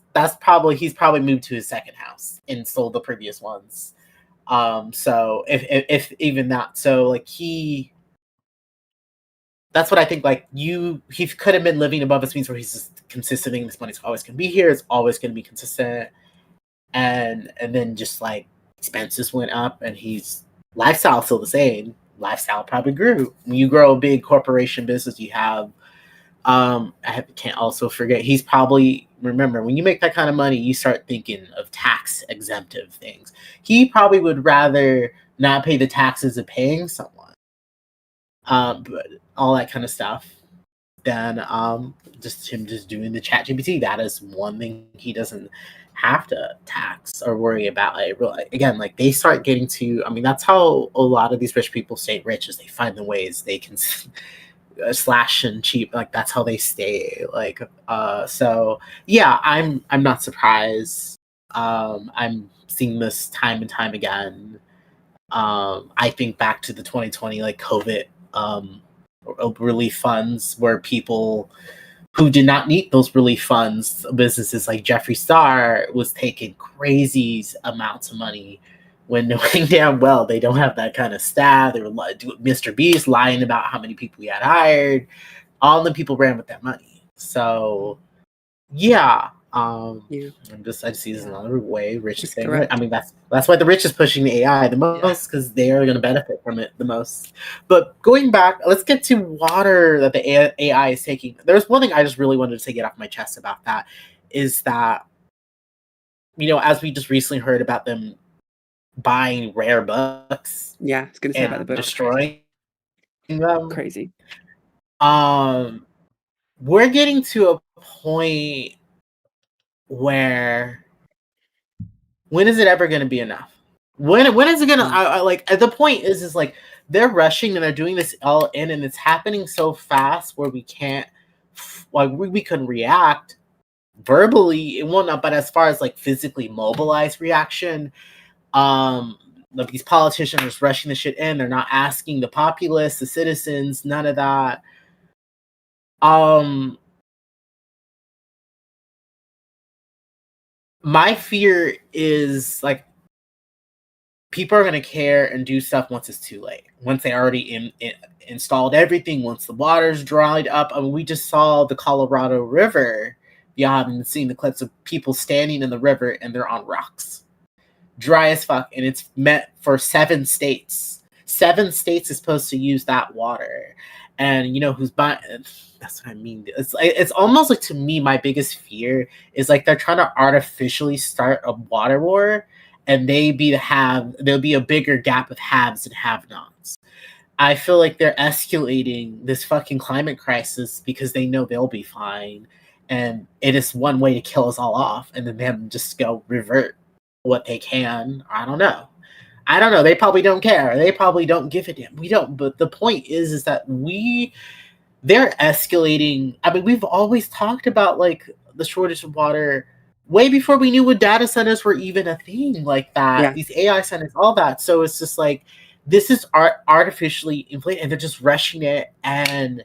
probably moved to his second house and sold the previous ones. So if even that, so that's what I think. He could have been living above his means, where he's just consistent. This money's always gonna be here. It's always gonna be consistent, and then just expenses went up, and his lifestyle still the same. Lifestyle probably grew. When you grow a big corporation business, you have. Can't also forget, he's probably, remember, when you make that kind of money, you start thinking of tax exemptive things. He probably would rather not pay the taxes of paying someone, but all that kind of stuff, than just doing the ChatGPT. That is one thing he doesn't have to tax or worry about. Again, they start getting to, that's how a lot of these rich people stay rich, is they find the ways they can slash and cheap. That's how they stay. So yeah, I'm not surprised. I'm seeing this time and time again. I think back to the 2020 COVID relief funds where people who did not need those relief funds, businesses like Jeffree Star, was taking crazy amounts of money when knowing damn well they don't have that kind of staff. They were Mr. Beast lying about how many people he had hired. All the people ran with that money. So yeah. I just see this another way rich is saying. I mean, that's why the rich is pushing the AI the most, because they are going to benefit from it the most. But going back, let's get to water that the AI is taking. There's one thing I just really wanted to get off my chest about that, is that, as we just recently heard about them buying rare books, I was going to say about the books, destroying them. Crazy. We're getting to a point where, when is it ever going to be enough? When is it going to, like, the point is like, they're rushing and they're doing this all in, and it's happening so fast where we can't, like, we couldn't react verbally, it won't not, but as far as like physically mobilized reaction, like, these politicians are just rushing the shit in. They're not asking the populace, the citizens, none of that. My fear is, like, people are going to care and do stuff once it's too late. Once they already installed everything, once the water's dried up. I mean, we just saw the Colorado River. You haven't seen the clips of people standing in the river and they're on rocks. Dry as fuck. And it's meant for 7 states. 7 states is supposed to use that water. And who's buying? That's what I mean. It's almost like, to me, my biggest fear is like they're trying to artificially start a water war, and there'll be a bigger gap of haves and have-nots. I feel like they're escalating this fucking climate crisis because they know they'll be fine, and it is one way to kill us all off, and then them just go revert what they can. I don't know. They probably don't care. They probably don't give a damn. We don't. But the point is that they're escalating. I mean, we've always talked about, like, the shortage of water way before we knew what data centers were even a thing like that. Yeah. These AI centers, all that. So it's just like, this is artificially inflated, and they're just rushing it. And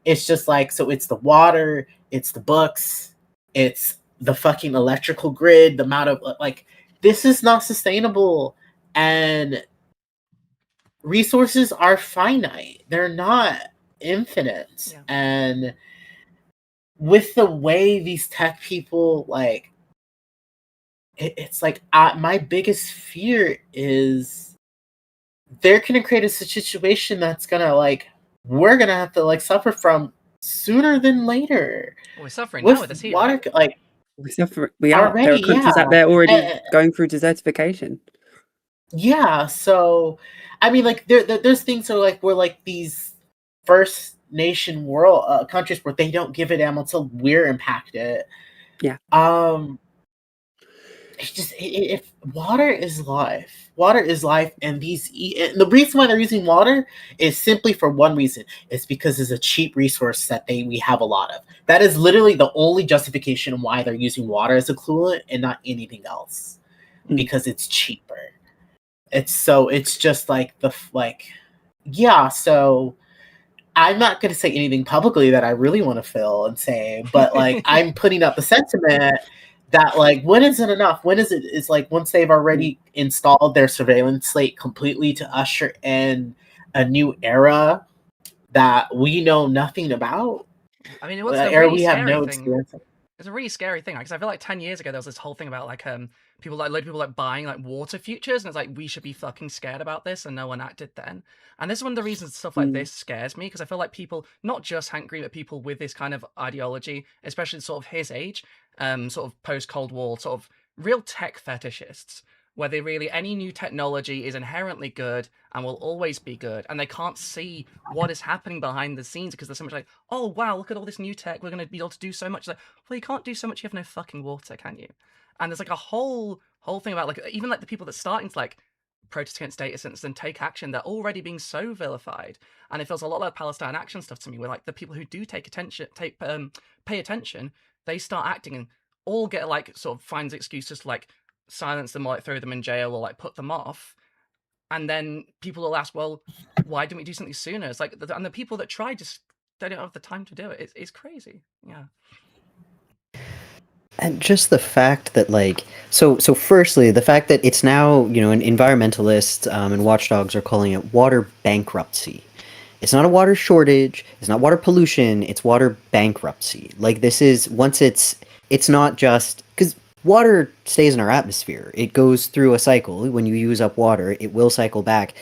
it's just like, so it's the water, it's the books, it's the fucking electrical grid, the amount of, like, this is not sustainable. And resources are finite. They're not infinite. Yeah. And with the way these tech people, like, it's like, my biggest fear is they're going to create a situation that's going to, like, we're going to have to, like, suffer from sooner than later. Well, we're suffering now with this heat. Water, like, we are. Already, there are countries out there already going through desertification. Yeah, so I mean, like, there's things that are like, where, like, these First Nation world countries where they don't give a damn until we're impacted. Yeah. It's just, if water is life, and the reason why they're using water is simply for one reason. It's because it's a cheap resource that we have a lot of. That is literally the only justification why they're using water as a coolant and not anything else, because it's cheaper. It's just like so I'm not going to say anything publicly that I really want to feel and say, but, like, I'm putting up the sentiment that, like, when is it enough? When is it? It's like, once they've already installed their surveillance slate completely to usher in a new era that we know nothing about. I mean, what's the era really we have no thing? experience. It's a really scary thing, because I feel like 10 years ago there was this whole thing about, like, people, like, loads of people, like, buying, like, water futures, and it's like, we should be fucking scared about this, and no one acted then. And this is one of the reasons stuff like this scares me, because I feel like people, not just Hank Green, but people with this kind of ideology, especially sort of his age, sort of post-Cold War, sort of real tech fetishists, where they really, any new technology is inherently good and will always be good, and they can't see what is happening behind the scenes, because there's so much like, oh wow, look at all this new tech, we're going to be able to do so much. Like, well, you can't do so much, you have no fucking water, can you? And there's, like, a whole thing about, like, even, like, the people that starting to, like, protest against data centers and take action, they're already being so vilified. And it feels a lot like Palestine Action stuff to me, where, like, the people who do pay attention, they start acting and all get, like, sort of finds excuses to, like, silence them or, like, throw them in jail or, like, put them off. and then people will ask, well, why didn't we do something sooner? It's like, and the people that try just they don't have the time to do it. It's crazy. Yeah. And just the fact that, like, so firstly, the fact that it's now, and environmentalists and watchdogs are calling it water bankruptcy. It's not a water shortage, it's not water pollution, it's water bankruptcy. Like, this is, once it's not just, because water stays in our atmosphere. It goes through a cycle. When you use up water, it will cycle back.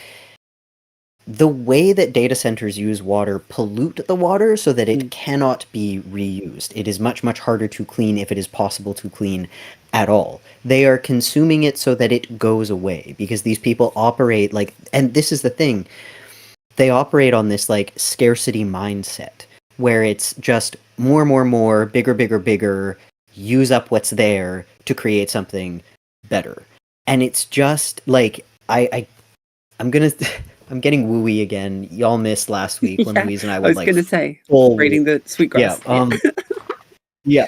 The way that data centers use water pollute the water so that it cannot be reused. It is much, much harder to clean if it is possible to clean at all. They are consuming it so that it goes away because these people operate like, and this is the thing, they operate on this like scarcity mindset where it's just more, bigger, use up what's there to create something better. And it's just like, I'm gonna I'm getting wooey again. Y'all missed last week when Louise and I I would was like going to say, full reading the sweetgrass. yeah.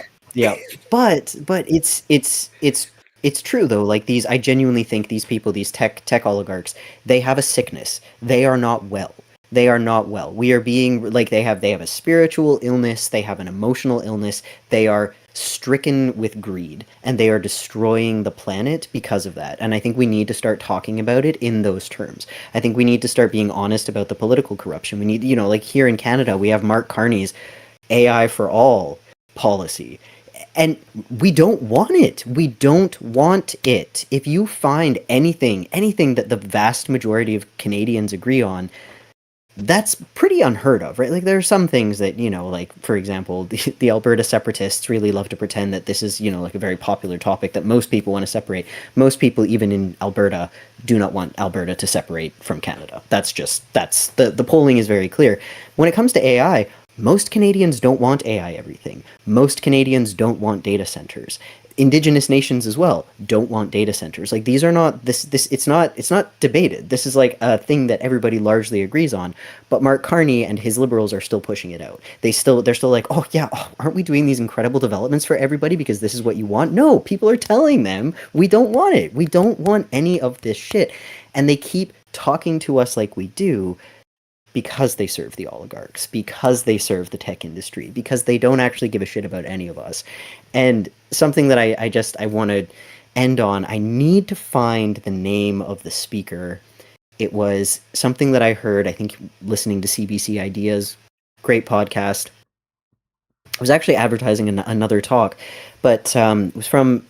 But it's true though. Like I genuinely think these people, these tech oligarchs, they have a sickness. They are not well. They are not well. We are being like they have a spiritual illness, they have an emotional illness, they are stricken with greed, and they are destroying the planet because of that. And I think we need to start talking about it in those terms. I think we need to start being honest about the political corruption. We need, like here in Canada, we have Mark Carney's AI for all policy. And we don't want it. We don't want it. If you find anything that the vast majority of Canadians agree on, that's pretty unheard of, right? Like there are some things that, like for example, the Alberta separatists really love to pretend that this is, like a very popular topic that most people want to separate. Most people, even in Alberta, do not want Alberta to separate from Canada. That's the polling is very clear. When it comes to AI, most Canadians don't want AI everything. Most Canadians don't want data centers. Indigenous nations as well don't want data centers. Like these are not it's not debated. This is like a thing that everybody largely agrees on. But Mark Carney and his liberals are still pushing it out. They're still like, oh yeah, aren't we doing these incredible developments for everybody because this is what you want? No, people are telling them we don't want it. We don't want any of this shit. And they keep talking to us like we do because they serve the oligarchs, because they serve the tech industry, because they don't actually give a shit about any of us. And something that I want to end on, I need to find the name of the speaker. It was something that I heard, I think, listening to CBC Ideas, great podcast. I was actually advertising another talk, but it was from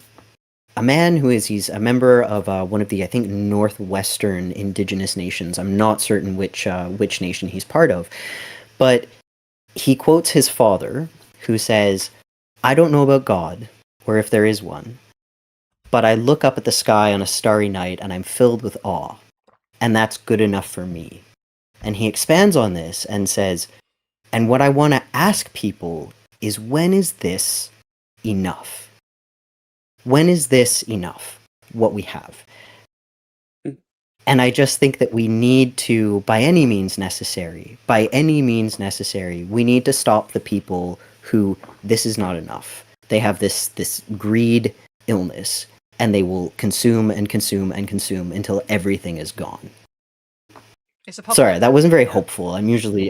a man he's a member of one of the, I think, Northwestern Indigenous nations. I'm not certain which nation he's part of, but he quotes his father, who says, "I don't know about God, or if there is one, but I look up at the sky on a starry night and I'm filled with awe, and that's good enough for me." And he expands on this and says, "And what I want to ask people is, when is this enough? When is this enough, what we have?" And I just think that we need to, by any means necessary, we need to stop the people who, this is not enough. They have this greed illness, and they will consume and consume and consume until everything is gone. Sorry, that wasn't very hopeful. I'm usually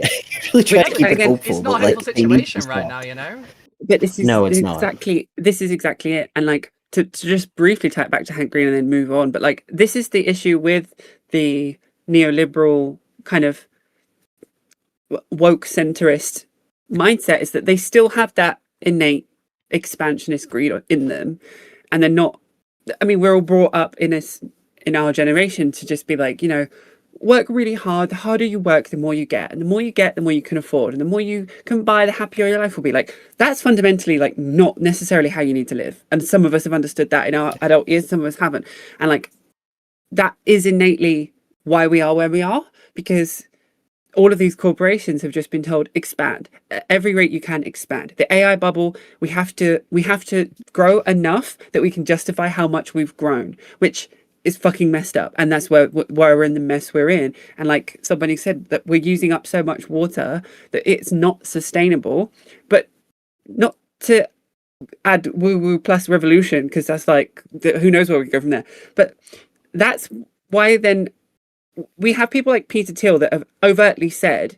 try to keep it hopeful. It's not a hopeful situation right now, But this is exactly it. And like to just briefly tie it back to Hank Green and then move on. But like this is the issue with the neoliberal kind of woke centrist mindset, is that they still have that innate expansionist greed in them, and they're not. I mean, we're all brought up in our generation to just be like, work really hard. The harder you work, the more you get. And the more you get, the more you can afford. And the more you can buy, the happier your life will be. Like, that's fundamentally like not necessarily how you need to live. And some of us have understood that in our adult years, some of us haven't. And like, that is innately why we are where we are, because all of these corporations have just been told, expand at every rate you can, expand. The AI bubble, we have to grow enough that we can justify how much we've grown, which is fucking messed up. And that's why we're in the mess we're in. And like somebody said, that we're using up so much water that it's not sustainable. But not to add woo-woo plus revolution, because that's like, who knows where we go from there. But that's why then we have people like Peter Thiel that have overtly said,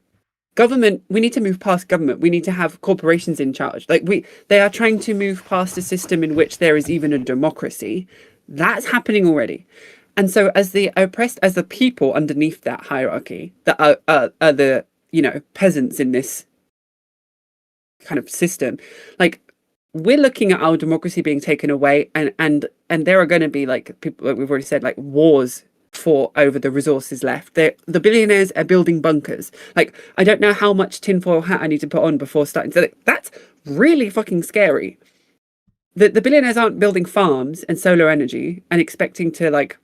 government, we need to move past government. We need to have corporations in charge. Like they are trying to move past a system in which there is even a democracy. That's happening already. And so as the oppressed, as the people underneath that hierarchy that are the, peasants in this kind of system, like we're looking at our democracy being taken away, and there are going to be like people, like we've already said, like wars fought over the resources left. The billionaires are building bunkers. Like I don't know how much tinfoil hat I need to put on before starting. So that's really fucking scary. The billionaires aren't building farms and solar energy and expecting to like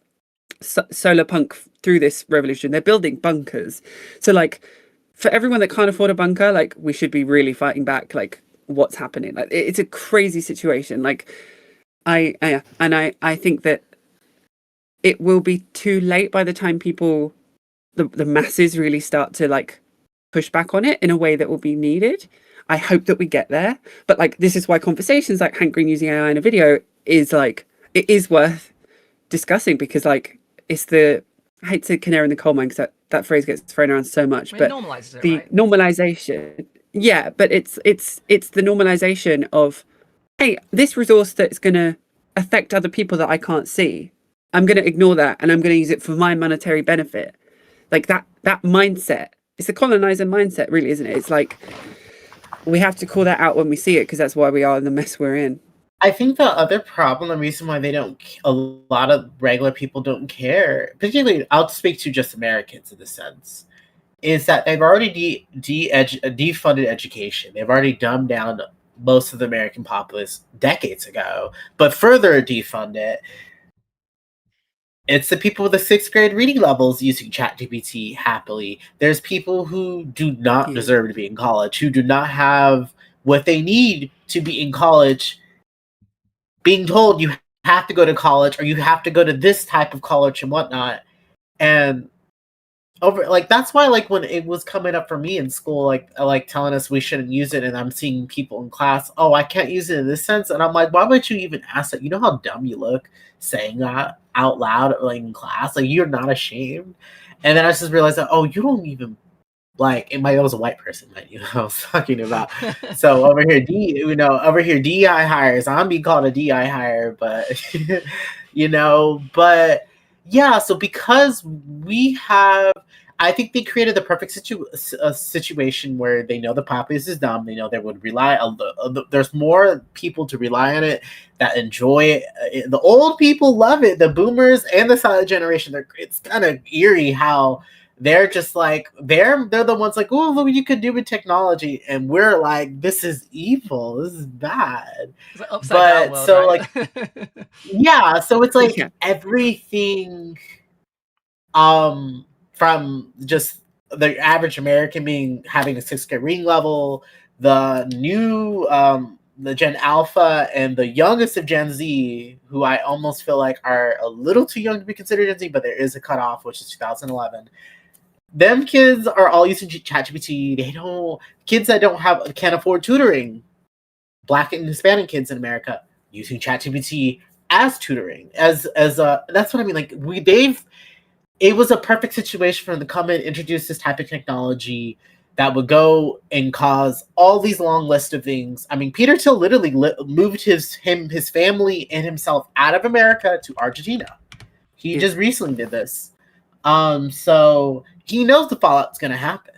solar punk through this revolution. They're building bunkers. So like for everyone that can't afford a bunker, like we should be really fighting back. Like what's happening? Like it's a crazy situation. Like I think that it will be too late by the time people, the masses really start to like push back on it in a way that will be needed. I hope that we get there. But like, this is why conversations like Hank Green using AI in a video is like, it is worth discussing, because like, it's I hate to canary in the coal mine because that phrase gets thrown around so much, but normalizes it, the right? normalization, yeah, but it's the normalization of, hey, this resource that's going to affect other people that I can't see, I'm going to ignore that and I'm going to use it for my monetary benefit. Like that mindset, it's a colonizer mindset, really, isn't it? It's like we have to call that out when we see it, because that's why we are in the mess we're in. I think the other problem, the reason why a lot of regular people don't care, particularly I'll speak to just Americans in this sense, is that they've already defunded education. They've already dumbed down most of the American populace decades ago, but further defund it. It's the people with the 6th grade reading levels using ChatGPT happily. There's people who do not deserve to be in college, who do not have what they need to be in college, being told you have to go to college or you have to go to this type of college and whatnot. And that's why like when it was coming up for me in school, like telling us we shouldn't use it, and I'm seeing people in class, oh, I can't use it in this sense, and I'm like, why would you even ask that? You know how dumb you look saying that out loud, like in class, like you're not ashamed. And then I just realized that, oh, you don't even like, it was a white person that I was talking about. So over here, DEI hires. I'm being called a DEI hire, but but yeah. So because we have, I think they created the perfect situation where they know the populace is dumb. They know they would rely on there's more people to rely on it that enjoy it. The old people love it. The boomers and the silent generation. It's kind of eerie how they're just like they're the ones like, oh, look what you could do with technology, and we're like, this is evil, this is bad. It's like upside down world, so right? Like yeah, so it's like everything from just the average American having a 6th grade reading level, the new the Gen Alpha and the youngest of Gen Z, who I almost feel like are a little too young to be considered Gen Z, but there is a cutoff, which is 2011. Them kids are all using ChatGPT. Kids that can't afford tutoring, Black and Hispanic kids in America using ChatGPT as tutoring. That's what I mean. Like it was a perfect situation for them to come in, introduce this type of technology that would go and cause all these long list of things. I mean, Peter Thiel literally moved his family and himself out of America to Argentina. He just recently did this. So he knows the fallout's going to happen.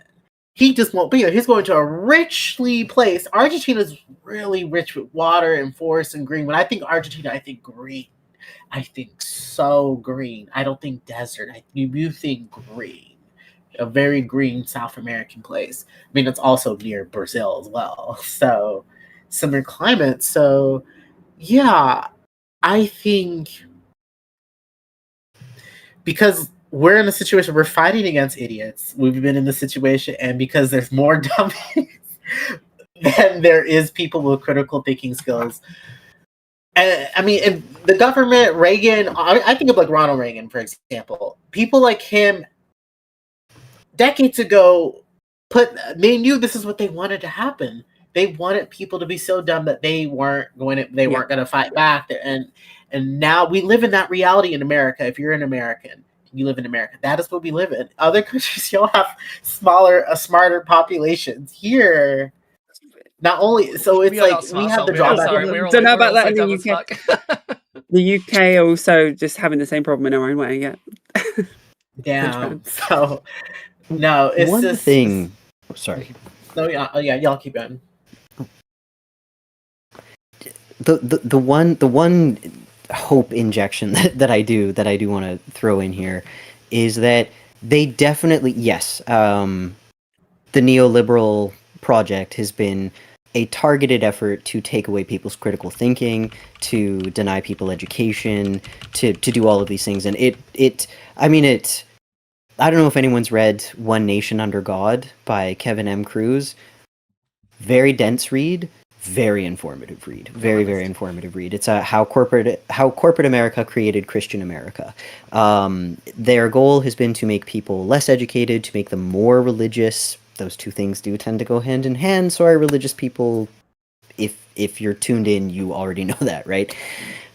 He just won't be here. He's going to a richly placed. Argentina's really rich with water and forest and green. When I think Argentina, I think green. I think so green. I don't think desert. You think green. A very green South American place. I mean, it's also near Brazil as well. So similar climate. So yeah, I think because we're in a situation, we're fighting against idiots. We've been in this situation, and because there's more dummies than there is people with critical thinking skills. I mean, in the government, Reagan, I think of like Ronald Reagan, for example. People like him decades ago they knew this is what they wanted to happen. They wanted people to be so dumb that they weren't going to fight back. And now we live in that reality in America. If you're an American, you live in America. That is what we live in. Other countries, y'all have smarter populations. Here, not only so it's We are like not we smart, have the Shelby. I'm drawback. sorry. We're all Don't know we're about all that so in the dumb as UK. fuck. The UK also just having the same problem in our own way. Yeah. Damn. So no, it's One just thing. Oh, sorry. No, yeah, y'all keep going. The one hope injection that I do want to throw in here is that they definitely, yes, the neoliberal project has been a targeted effort to take away people's critical thinking, to deny people education, to do all of these things. And I don't know if anyone's read One Nation Under God by Kevin M. Cruz. Very dense read, very informative read, very informative read. It's how corporate America created Christian America. Their goal has been to make people less educated, to make them more religious. Those two things do tend to go hand in hand. So our religious people, if you're tuned in, you already know that, right?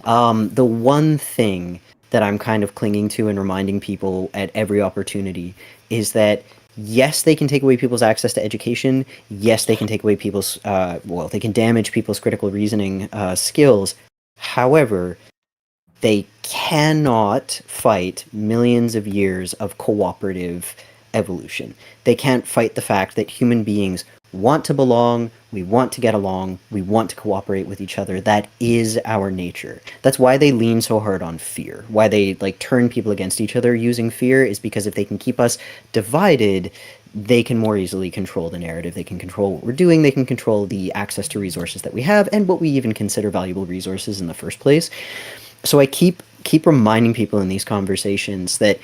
The one thing that I'm kind of clinging to and reminding people at every opportunity is that yes, they can take away people's access to education. Yes, they can take away people's, they can damage people's critical reasoning skills. However, they cannot fight millions of years of cooperative evolution. They can't fight the fact that human beings want to belong, we want to get along, we want to cooperate with each other. That is our nature. That's why they lean so hard on fear. Why they turn people against each other using fear is because if they can keep us divided, they can more easily control the narrative. They can control what we're doing. They can control the access to resources that we have and what we even consider valuable resources in the first place. So I keep reminding people in these conversations that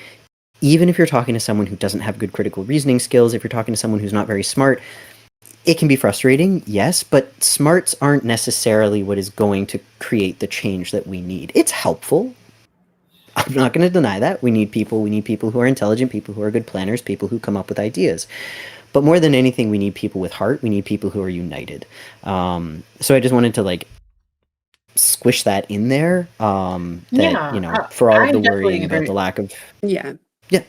even if you're talking to someone who doesn't have good critical reasoning skills, if you're talking to someone who's not very smart, it can be frustrating, yes, but smarts aren't necessarily what is going to create the change that we need. It's helpful. I'm not going to deny that. We need people who are intelligent, people who are good planners, people who come up with ideas. But more than anything, we need people with heart. We need people who are united. So I just wanted to squish that in there. For all of the worrying about the lack of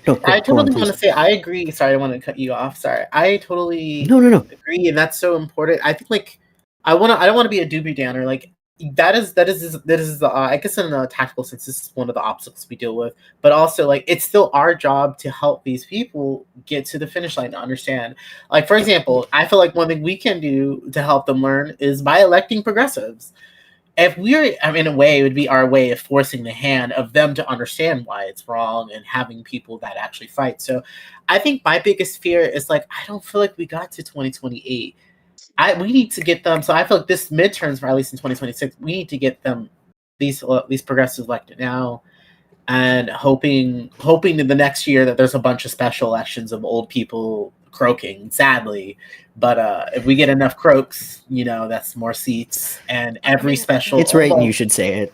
no, I totally want to say I agree. Sorry, I want to cut you off. Sorry, I totally no agree, and that's so important. I think I don't want to be a doobie downer. That is I guess in a tactical sense, this is one of the obstacles we deal with. But also, it's still our job to help these people get to the finish line to understand. For example, I feel like one thing we can do to help them learn is by electing progressives. If in a way, it would be our way of forcing the hand of them to understand why it's wrong and having people that actually fight. So I think my biggest fear is I don't feel like we got to 2028. We need to get them. So I feel like this midterms, or at least in 2026, we need to get them these progressives elected now, and hoping in the next year that there's a bunch of special elections of old people croaking, sadly. But if we get enough croaks, that's more seats. And every special... It's right, you should say it.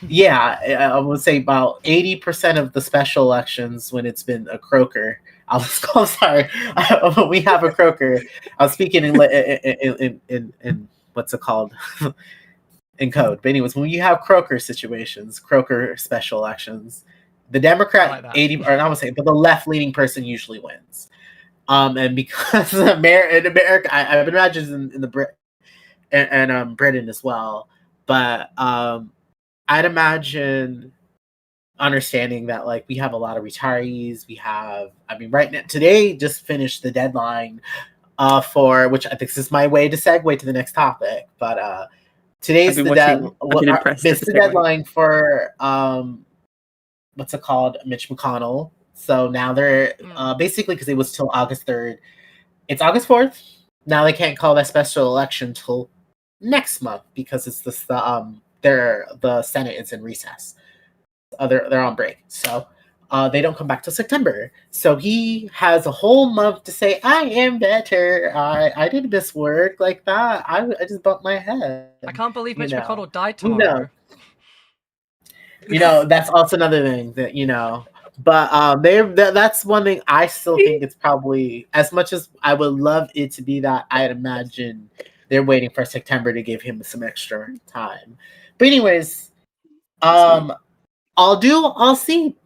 Yeah, I would say about 80% of the special elections, when it's been a croaker, I'm sorry, we have a croaker. I was speaking in what's it called? In code. But anyways, when you have croaker situations, croaker special elections, the Democrat like 80, or I would say, but the left-leaning person usually wins. And because in America, I would imagine in the Britain as well. But I'd imagine understanding that we have a lot of retirees. We have, right now, today just finished the deadline for which I think this is my way to segue to the next topic. But today's the deadline for what's it called, Mitch McConnell. So now they're basically, because it was till August 3rd. It's August 4th. Now they can't call that special election till next month because it's the Senate is in recess. They're on break, so they don't come back till September. So he has a whole month to say, "I am better. I did this work like that. I just bumped my head." I can't believe Mitch McConnell died tomorrow. That's also another thing that. But that's one thing I still think it's probably, as much as I would love it to be that, I'd imagine they're waiting for September to give him some extra time. But anyways, I'll see.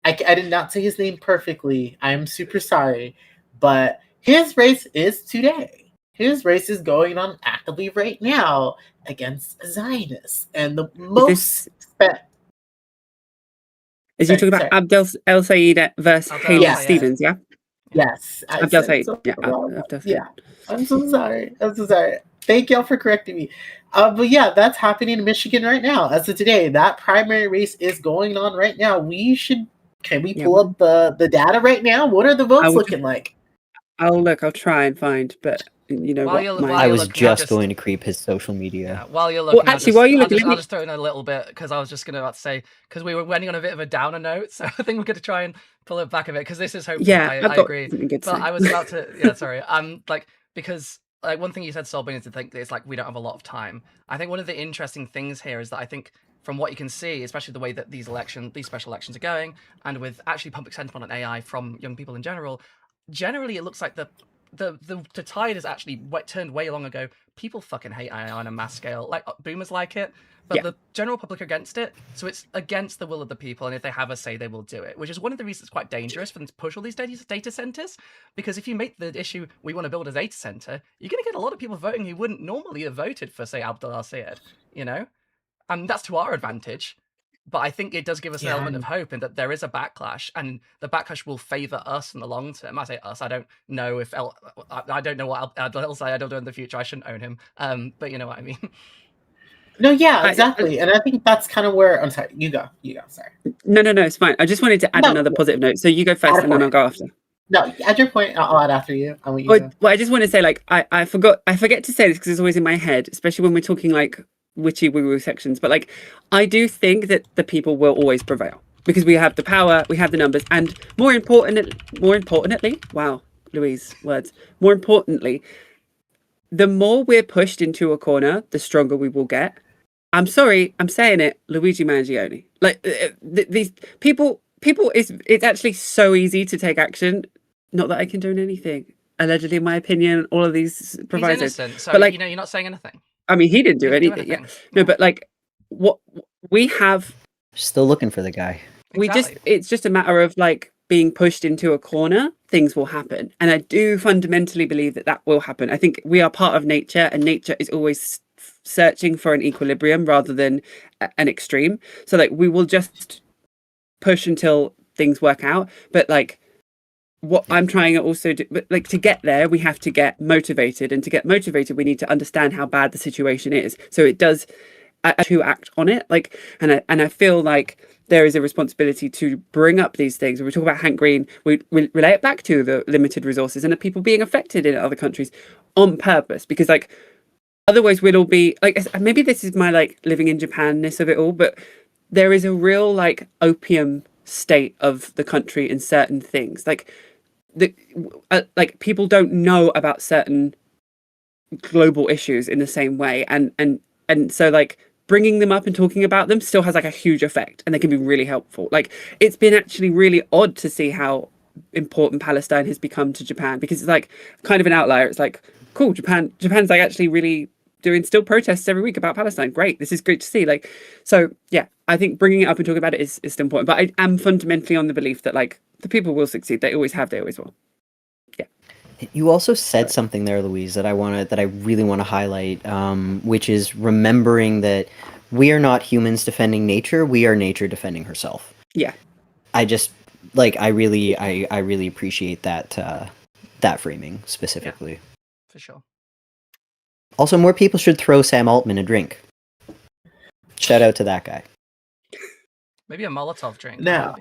I did not say his name perfectly. I am super sorry, but his race is today. His race is going on actively right now against Zionists, and the most. Is you talking about Abdel El Sayed versus Haley Stevens? Yeah. Yes, Abdel Sayed. So yeah, Abdel Sayed. Yeah. I'm so sorry. Thank y'all for correcting me. But yeah, that's happening in Michigan right now. As of today, that primary race is going on right now. Can we pull up the data right now? What are the votes looking like? I'll look. I'll try and find, but you know I was just going to creep his social media. Yeah, while you're looking, I'll just throw in a little bit because I was just going to say because we were running on a bit of a downer note, so I think we're going to try and pull it back a bit because this is hopefully. Yeah, I agree. But I was about to. Yeah, sorry. Because one thing you said, Solbing, is to think that it's like we don't have a lot of time. I think one of the interesting things here is that I think from what you can see, especially the way that these special elections are going, and with actually public sentiment on AI from young people in general, generally it looks like the tide has actually turned way long ago. People fucking hate AI on a mass scale. Like boomers like it, but the general public are against it. So it's against the will of the people, and if they have a say, they will do it. Which is one of the reasons it's quite dangerous for them to push all these data centers. Because if you make the issue, we want to build a data center, you're going to get a lot of people voting who wouldn't normally have voted for, say, Abdel Al-Sayed. You know, and that's to our advantage. But I think it does give us an element of hope in that there is a backlash, and the backlash will favor us in the long term. I say us. I don't know if I don't know what I'll say. I don't know in the future. I shouldn't own him. But you know what I mean. No, yeah, exactly. And I think that's kind of where I'm sorry. You go. Sorry. No, it's fine. I just wanted to add another positive note. So you go first, and then I'll go after. No, add your point. I'll add after you. I want you to. Well, I just want to say, like, I forget to say this because it's always in my head, especially when we're talking like witchy woo-woo sections, but like I do think that the people will always prevail because we have the power, we have the numbers, and more importantly, wow, Louise, words. More importantly, the more we're pushed into a corner, the stronger we will get. I'm sorry, I'm saying it, Luigi Mangione. Like these people, it's actually so easy to take action. Not that I condone anything. Allegedly, in my opinion, all of these providers. He's innocent, so but like, you're not saying anything. I mean, he didn't do anything. Yeah. No, but like, what we have. Still looking for the guy. It's just a matter of like being pushed into a corner. Things will happen, and I do fundamentally believe that will happen. I think we are part of nature, and nature is always searching for an equilibrium rather than an extreme. So like, we will just push until things work out. But like, what I'm trying to also do, but like to get there, we have to get motivated, and to get motivated, we need to understand how bad the situation is. So it does to act on it. Like, and I feel like there is a responsibility to bring up these things. When we talk about Hank Green, we relate it back to the limited resources and the people being affected in other countries on purpose, because like otherwise we'd all be like, maybe this is my like living in Japan-ness of it all, but there is a real like opium state of the country in certain things. Like like people don't know about certain global issues in the same way, and so like bringing them up and talking about them still has like a huge effect, and they can be really helpful. Like it's been actually really odd to see how important Palestine has become to Japan, because it's like kind of an outlier. It's like, cool, Japan's like actually really doing still protests every week about Palestine. Great, this is great to see. Like, so yeah, I think bringing it up and talking about it is still important, but I am fundamentally on the belief that like the people will succeed. They always have, they always will. Yeah. You also said something there, Louise, that I really want to highlight, which is remembering that we are not humans defending nature; we are nature defending herself. Yeah. I just like I really appreciate that that framing specifically. Yeah, for sure. Also, more people should throw Sam Altman a drink. Shout out to that guy. Maybe a Molotov drink. No.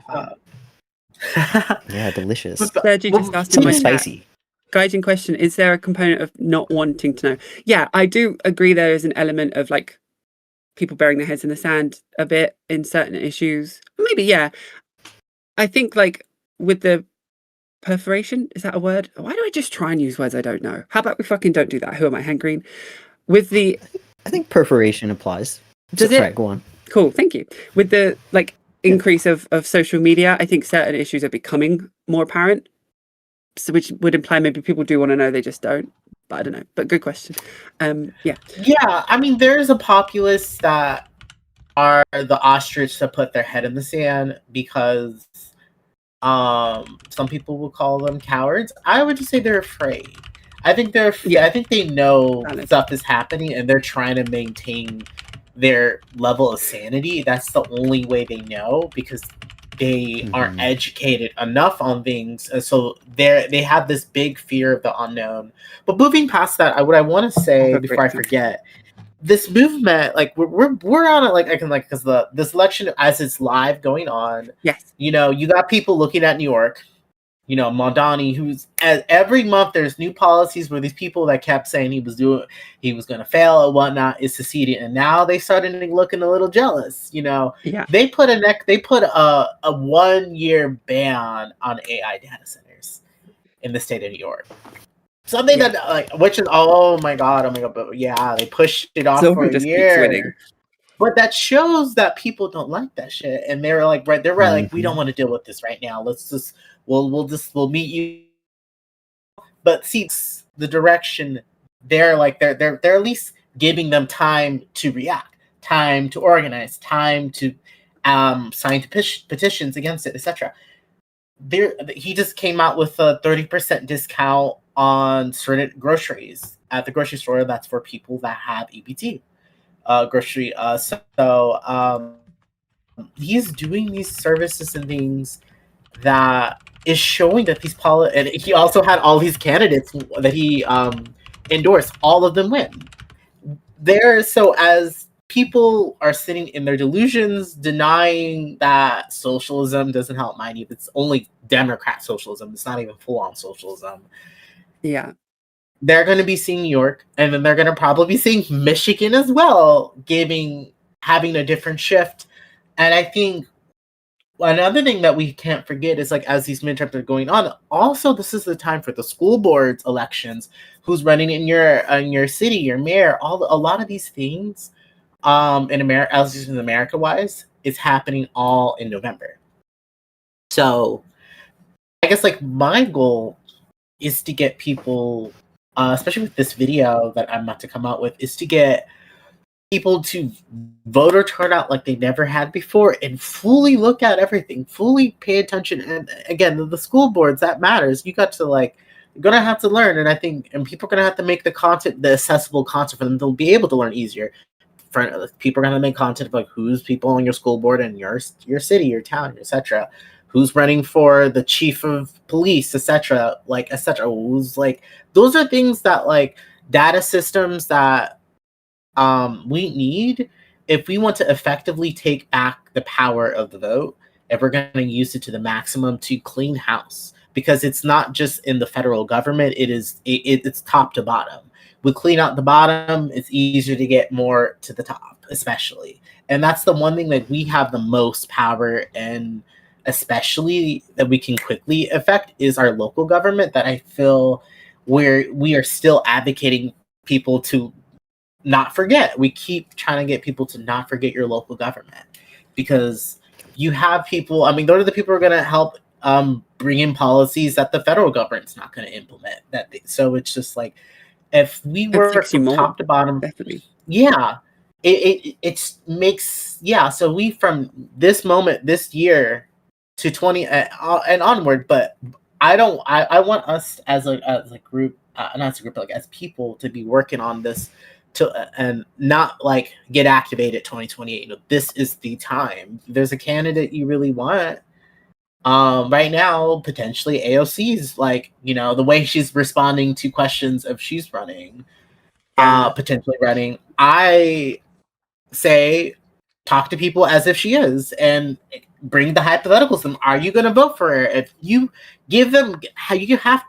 Yeah, delicious. Sergi just asked something spicy. Guiding question: is there a component of not wanting to know? Yeah, I do agree. There is an element of like people burying their heads in the sand a bit in certain issues. Maybe, yeah. I think like with the perforation, is that a word? Why do I just try and use words I don't know? How about we fucking don't do that? Who am I, Hank Green? With the, I think perforation applies. Does it? Right, go on. Cool, thank you. With the like increase of social media, I think certain issues are becoming more apparent. So which would imply maybe people do want to know, they just don't. But I don't know. But good question. Yeah. Yeah, I mean, there's a populace that are the ostrich that put their head in the sand because Some people will call them cowards. I would just say they're afraid. I think Yeah. I think they know Valid. stuff is happening and they're trying to maintain their level of sanity. That's the only way they know, because they aren't educated enough on things, and so they have this big fear of the unknown. But moving past that, what I want to say before I forget, this movement, like we're on it, like I can, like, because this election as it's live going on, Yes. you know, you got people looking at New York, you know, Mondani, who's every month there's new policies where these people that kept saying he was going to fail or whatnot is seceding, and now they started looking a little jealous. You know, Yeah. they put a 1-year ban on AI data centers in the state of New York. Something that, like, which is, oh my god, but yeah, they pushed it off for a just keeps winning. year. But that shows that people don't like that shit, and they're like, like, we don't want to deal with this right now. Let's just we'll meet you. But see, the direction they're at least giving them time to react, time to organize, time to sign petitions against it, etc. He just came out with a 30% discount on certain groceries at the grocery store. That's for people that have EBT grocery. He's doing these services and things that is showing that these and he also had all these candidates that he endorsed. All of them win. So as people are sitting in their delusions, denying that socialism doesn't help, mind you, it's only Democrat socialism. It's not even full-on socialism. Yeah. They're going to be seeing New York, and then they're going to probably be seeing Michigan as well, having a different shift. And I think another thing that we can't forget is, like, as these midterms are going on, also this is the time for the school boards elections. Who's running in your city, your mayor, a lot of these things, in America, as in America wise, is happening all in November. So, I guess, like, my goal is to get people, especially with this video that I'm about to come out with, is to get people to voter turnout like they never had before and fully look at everything, fully pay attention. And again, the school boards, that matters. You're gonna have to learn, and I think, and people are gonna have to make the accessible content for them. They'll be able to learn easier. People are gonna make content of, like, who's people on your school board in your city, your town, etc. Who's running for the chief of police, etc. Who's, like, those are things that, like, data systems that we need if we want to effectively take back the power of the vote, if we're going to use it to the maximum to clean house. Because it's not just in the federal government, it's top to bottom. We clean out the bottom, it's easier to get more to the top, especially. And that's the one thing that we have the most power, and especially that we can quickly affect, is our local government, that I feel we are still advocating people to not forget. We keep trying to get people to not forget your local government, because you have people, I mean, those are the people who are going to help bring in policies that the federal government's not going to implement. So it's just like, if we work from top to bottom, definitely. Yeah, it makes, yeah. So we, from this moment, this year to 20 and onward, but I want us as a group, not as a group, but, like, as people, to be working on this and not, like, get activated 2028. You know, this is the time. There's a candidate you really want. Right now, potentially AOC's, like, you know, the way she's responding to questions of she's running, potentially running. I say, talk to people as if she is, and bring the hypotheticals to them. Are you going to vote for her? If you give them,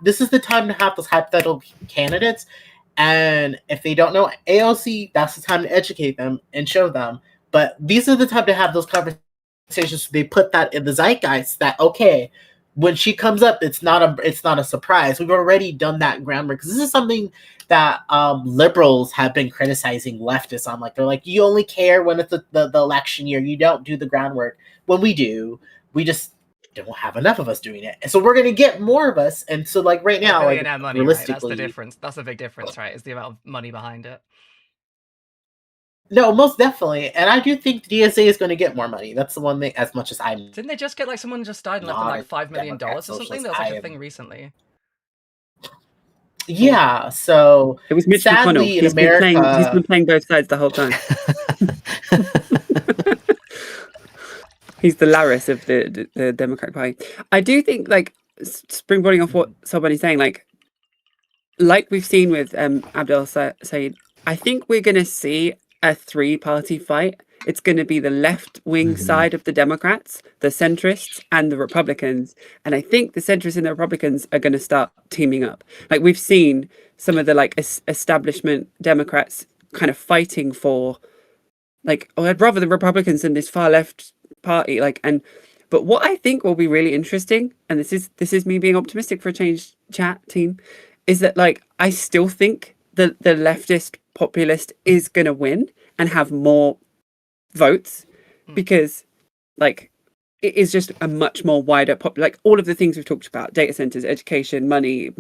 this is the time to have those hypothetical candidates. And if they don't know AOC, that's the time to educate them and show them. But these are the time to have those conversations. They put that in the zeitgeist that, okay, when she comes up, it's not a surprise. We've already done that groundwork, because this is something that liberals have been criticizing leftists on. Like, they're like, you only care when it's the election year. You don't do the groundwork. When we do, we just don't have enough of us doing it. And so we're going to get more of us. And so, like, right now, like, money, realistically, right? That's the difference. That's a big difference, right? Is the amount of money behind it. No, most definitely. And I do think the DSA is going to get more money. That's the one thing, as much as I'm Didn't they just get like someone just died and left them not like a $5 million Democrat or something? socialist, There was like I a am. thing recently. Yeah, so It was Mitch McConnell. sadly in He's been America, playing both sides the whole time. He's the Laris of the Democratic Party. I do think, like, springboarding off what somebody's saying, like we've seen with Abdel Said, I think we're going to see a three-party fight. It's going to be the left-wing side of the Democrats, the centrists, and the Republicans. And I think the centrists and the Republicans are going to start teaming up. Like, we've seen some of the establishment Democrats kind of fighting for, like, oh, I'd rather the Republicans than this far left party. But what I think will be really interesting, and this is me being optimistic for a change, chat team, is that, like, I still think that the leftist populist is going to win and have more votes because, like, it is just a much more wider like all of the things we've talked about: data centers, education, money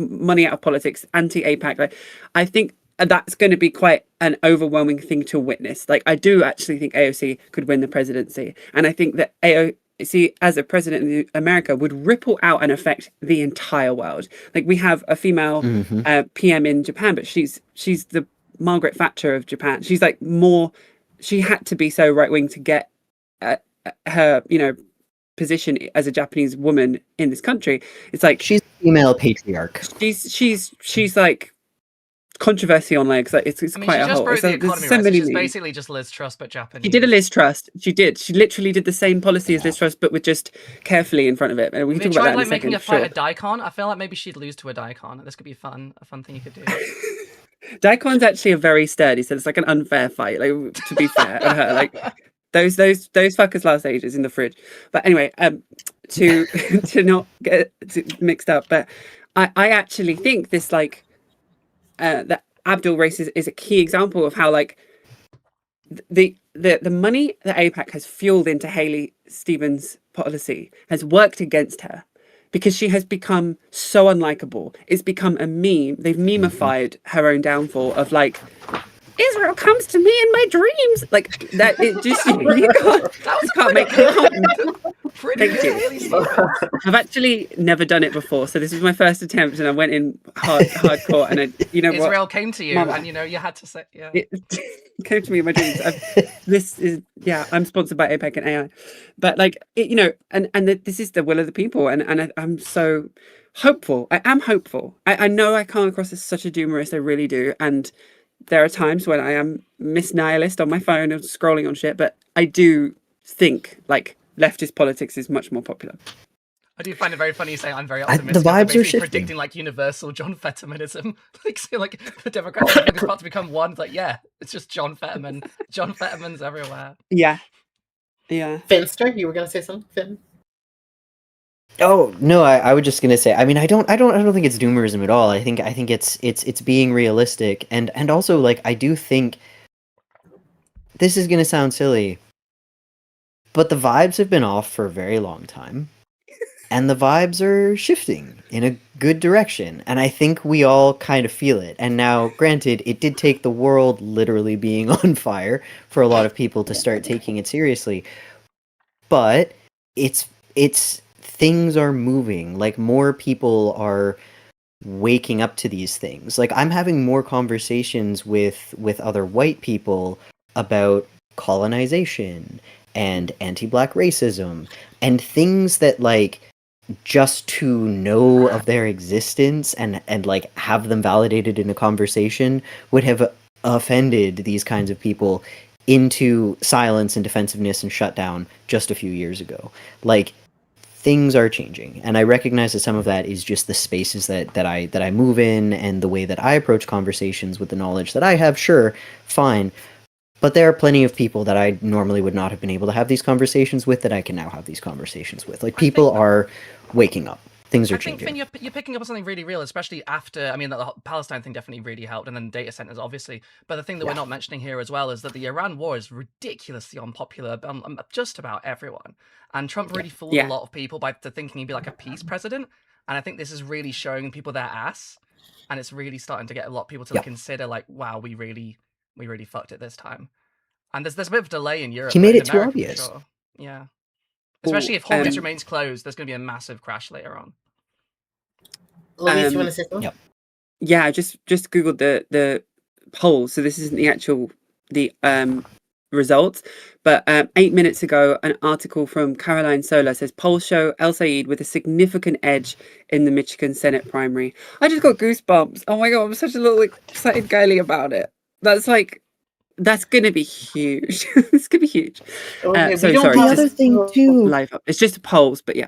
out of politics, anti-APAC. Like, I think that's going to be quite an overwhelming thing to witness. Like, I do actually think AOC could win the presidency, and I think that AOC as a president in America would ripple out and affect the entire world. Like, we have a female PM in Japan, but she's the Margaret Thatcher of Japan. She's like more. She had to be so right wing to get her, position as a Japanese woman in this country. It's like she's a female patriarch. She's like controversy on legs. Like, it's quite she just a whole. broke the economy, right? So she's basically just Liz Truss, but Japanese. She did a Liz Truss. She literally did the same policy as Liz Truss, but with just carefully in front of it. And we can talk about that in a second. Making a fight a daikon. I feel like maybe she'd lose to a daikon. This could be a fun thing you could do. Daikon's actually a very sturdy, so it's like an unfair fight. Like, to be fair, of her, like those fuckers last ages in the fridge. But anyway, to not get mixed up, but I actually think this, like, that Abdul race is a key example of how, like, the money that AIPAC has fueled into Haley Stevens' policy has worked against her because she has become so unlikable. It's become a meme. They've memeified her own downfall of, like, Israel comes to me in my dreams. Like, that, it just, you can't make it. Thank you. I've actually never done it before, so this was my first attempt, and I went in hardcore. And Israel came to you, Mama, and you had to say, yeah. It came to me in my dreams. I'm sponsored by APEC and AI, but, like, this is the will of the people, and I'm so hopeful. I am hopeful. I know I come across as such a doomerist. I really do, and there are times when I am Miss Nihilist on my phone and scrolling on shit, but I do think, like, leftist politics is much more popular. I do find it very funny saying I'm very optimistic. The vibes are shifting. Predicting, like, universal John Fettermanism. like the Democrats are about to become one. Like, yeah, it's just John Fetterman. John Fetterman's everywhere. Yeah. Yeah. Finster, you were gonna say something, Finn? Oh no, I was just gonna say. I mean, I don't think it's doomerism at all. I think it's being realistic, and also, like, I do think this is gonna sound silly, but the vibes have been off for a very long time, and the vibes are shifting in a good direction, and I think we all kind of feel it. And now, granted, it did take the world literally being on fire for a lot of people to start taking it seriously, but it's things are moving. Like, more people are waking up to these things. Like, I'm having more conversations with other white people about colonization and anti-black racism and things that, like, just to know of their existence and like have them validated in a conversation would have offended these kinds of people into silence and defensiveness and shutdown just a few years ago. Like, things are changing, and I recognize that some of that is just the spaces that I move in and the way that I approach conversations with the knowledge that I have. Sure, fine, but there are plenty of people that I normally would not have been able to have these conversations with that I can now have these conversations with. Like, people are waking up. Things are changing. I think, Finn, you're picking up on something really real, especially after, I mean, the Palestine thing definitely really helped, and then data centers, obviously. But the thing that we're not mentioning here as well is that the Iran war is ridiculously unpopular just about everyone. And Trump really fooled a lot of people by thinking he'd be like a peace president. And I think this is really showing people their ass. And it's really starting to get a lot of people to consider, like, wow, we really fucked it this time. And there's a bit of delay in Europe. He made but in it too America, for obvious. Sure. Yeah. Especially if Well, Hormuz remains closed, there's going to be a massive crash later on. Louise, you want to say something? Yep. Yeah, I just googled the poll, so this isn't the results, but 8 minutes ago, an article from Caroline Sola says polls show El Sayed with a significant edge in the Michigan Senate primary. I just got goosebumps. Oh my god, I'm such a little excited girly about it. That's gonna be huge. It's gonna be huge. Okay, So we don't sorry, The have other just thing too, live up. It's just polls, but yeah.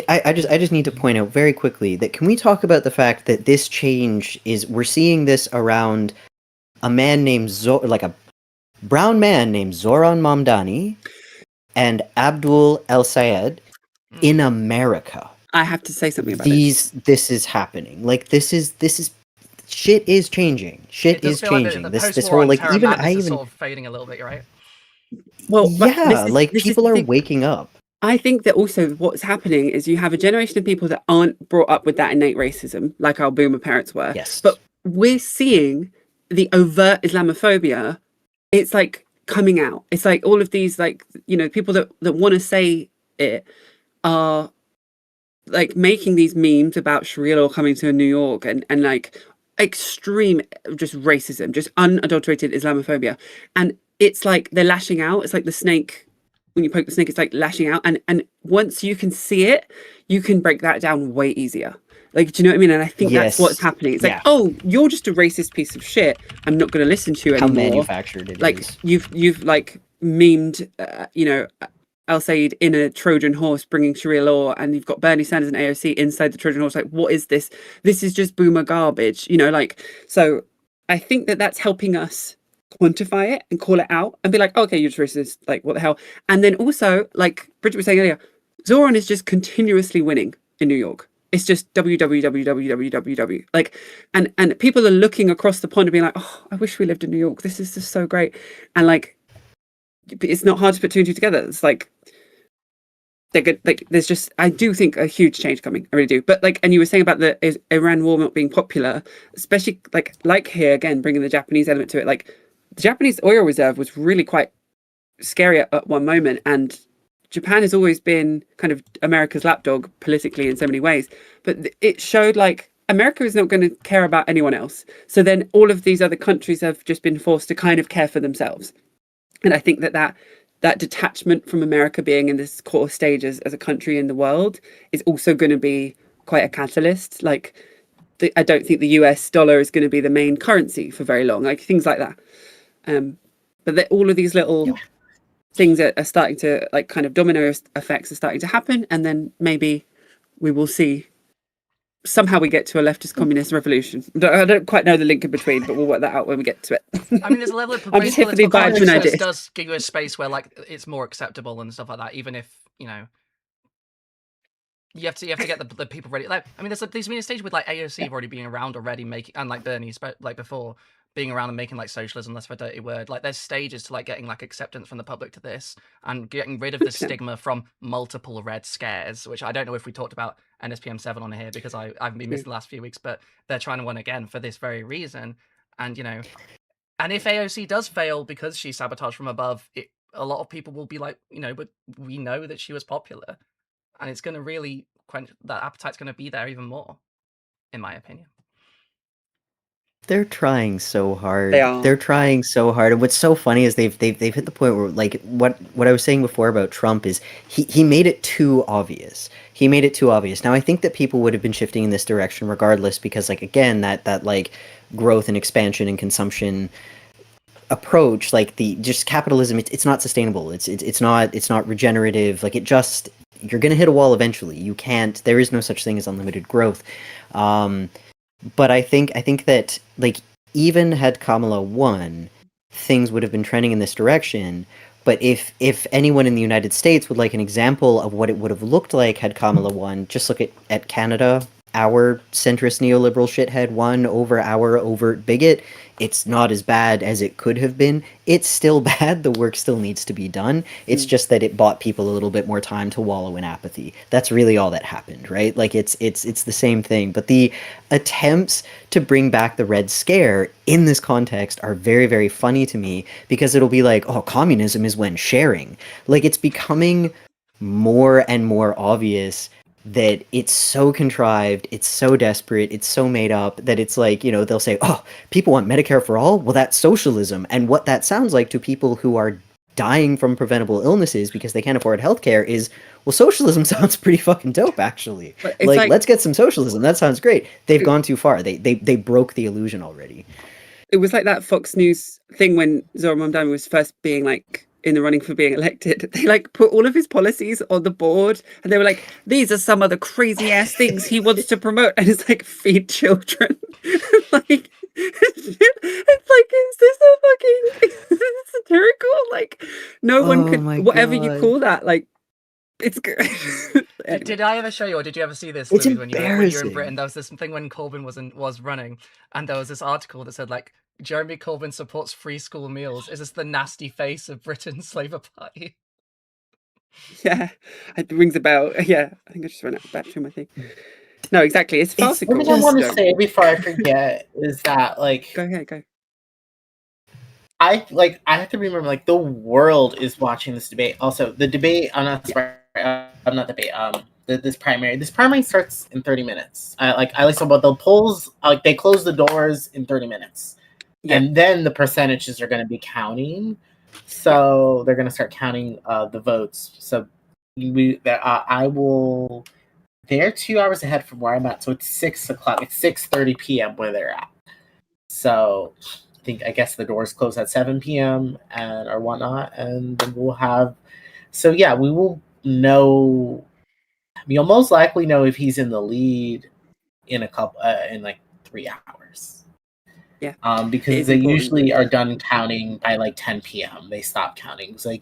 I just need to point out very quickly that can we talk about the fact that this change is we're seeing this around a man named like a brown man named Zoran Mamdani and Abdul El Sayed in America. I have to say something about this. This is happening. Like this is shit is changing. Shit It does is feel changing. like the This post-war whole on like terror even madness I is even sort of fading a little bit, right? Well, but yeah, like this is people the are thing. waking up. I think that also what's happening is you have a generation of people that aren't brought up with that innate racism, like our boomer parents were. Yes. But we're seeing the overt Islamophobia. It's like coming out. It's like all of these, like, you know, people that want to say it are like making these memes about Sharia law coming to New York and like extreme just racism, just unadulterated Islamophobia. And it's like they're lashing out. It's like the snake. When you poke the snake, it's like lashing out. And once you can see it, you can break that down way easier. Like, do you know what I mean? And I think that's what's happening. It's like, oh, you're just a racist piece of shit. I'm not going to listen to you anymore. How manufactured it like, is. You've like memed, you know, Al Sayed in a Trojan horse bringing Sharia law, and you've got Bernie Sanders and AOC inside the Trojan horse. Like, what is this? This is just boomer garbage, you know, like, so I think that that's helping us quantify it and call it out and be like, okay, you're just racist, like, what the hell? And then also, like Bridget was saying earlier, Zoran is just continuously winning in New York. It's just www. Like, and people are looking across the pond and being like, oh, I wish we lived in New York. This is just so great. And like, it's not hard to put two and two together. It's like, they're good. Like, there's just, I do think a huge change coming. I really do. But like, and you were saying about the Iran war not being popular, especially like here again, bringing the Japanese element to it. Like, the Japanese oil reserve was really quite scary at one moment, and Japan has always been kind of America's lapdog politically in so many ways. But it showed like America is not going to care about anyone else. So then all of these other countries have just been forced to kind of care for themselves. And I think that detachment from America being in this core stage as a country in the world is also going to be quite a catalyst. Like, I don't think the US dollar is going to be the main currency for very long, like things like that. But all of these little things are starting to, like, kind of domino effects are starting to happen, and then maybe we will see somehow we get to a leftist communist revolution. I don't quite know the link in between, but we'll work that out when we get to it. I mean, there's a level of I'm just here for the political Biden correctness idea. that does give you a space where like it's more acceptable and stuff like that, even if, you know, you have to get the people ready. Like, I mean, there's been a stage with like AOC already being around already, making, and like Bernie, like before, being around and making like socialism less of a dirty word. Like, there's stages to like getting like acceptance from the public to this and getting rid of the stigma from multiple red scares, which I don't know if we talked about NSPM 7 on here because I haven't been missing the last few weeks, but they're trying to win again for this very reason. And, you know, and if AOC does fail because she's sabotaged from above, a lot of people will be like, you know, but we know that she was popular, and it's going to really quench that appetite's going to be there even more, in my opinion. They're trying so hard. They are. They're trying so hard. And what's so funny is they've hit the point where, like, what I was saying before about Trump is he made it too obvious. He made it too obvious. Now I think that people would have been shifting in this direction regardless, because, like, again, that like growth and expansion and consumption approach, like the just capitalism, it's not sustainable. It's not regenerative. Like, you're gonna hit a wall eventually. You can't. There is no such thing as unlimited growth. But I think that, like, even had Kamala won, things would have been trending in this direction. But if anyone in the United States would like an example of what it would have looked like had Kamala won, just look at Canada. Our centrist neoliberal shithead won over our overt bigot. it's not as bad as it could have been. It's still bad. The work still needs to be done. It's just that it bought people a little bit more time to wallow in apathy. That's really all that happened, right? Like it's the same thing. But the attempts to bring back the Red Scare in this context are very, very funny to me, because it'll be like, oh, communism is when sharing. Like, it's becoming more and more obvious that it's so contrived, it's so desperate, it's so made up, that it's like, they'll say, oh, people want Medicare for all? Well, that's socialism. And what that sounds like to people who are dying from preventable illnesses because they can't afford healthcare is, well, socialism sounds pretty fucking dope, actually. Like, let's get some socialism. That sounds great. They've gone too far. They broke the illusion already. It was like that Fox News thing when Zohran Mamdani was first being like in the running for being elected. They like put all of his policies on the board, and they were like, these are some of the crazy ass things he wants to promote, and it's like, feed children. Like, it's like, is this a fucking is this satirical? Like, no one could, whatever you call that, like, it's good. Anyway. Did I ever show you, or did you ever see this? It's when you were in Britain, there was this thing when Corbyn was running, and there was this article that said, like, Jeremy Corbyn supports free school meals. Is this the nasty face of Britain's Labour Party? Yeah, it rings a bell. Yeah, I think I just ran out of battery on my thing. No, exactly. It's farcical. What I want to say before I forget is that, like, go ahead, go. I have to remember, like, the world is watching this debate. Also, the debate, this primary starts in 30 minutes. But the polls, they close the doors in 30 minutes. Yeah. And then the percentages are going to be counting. So they're going to start counting the votes. So they're 2 hours ahead from where I'm at. So it's 6 o'clock. It's 6:30 p.m. where they're at. So I guess the doors close at 7 p.m. or whatnot, and then we'll have. So yeah, we will know. You'll most likely know if he's in the lead in in like 3 hours. Yeah. Because they usually are done counting by like 10 p.m. They stop counting, so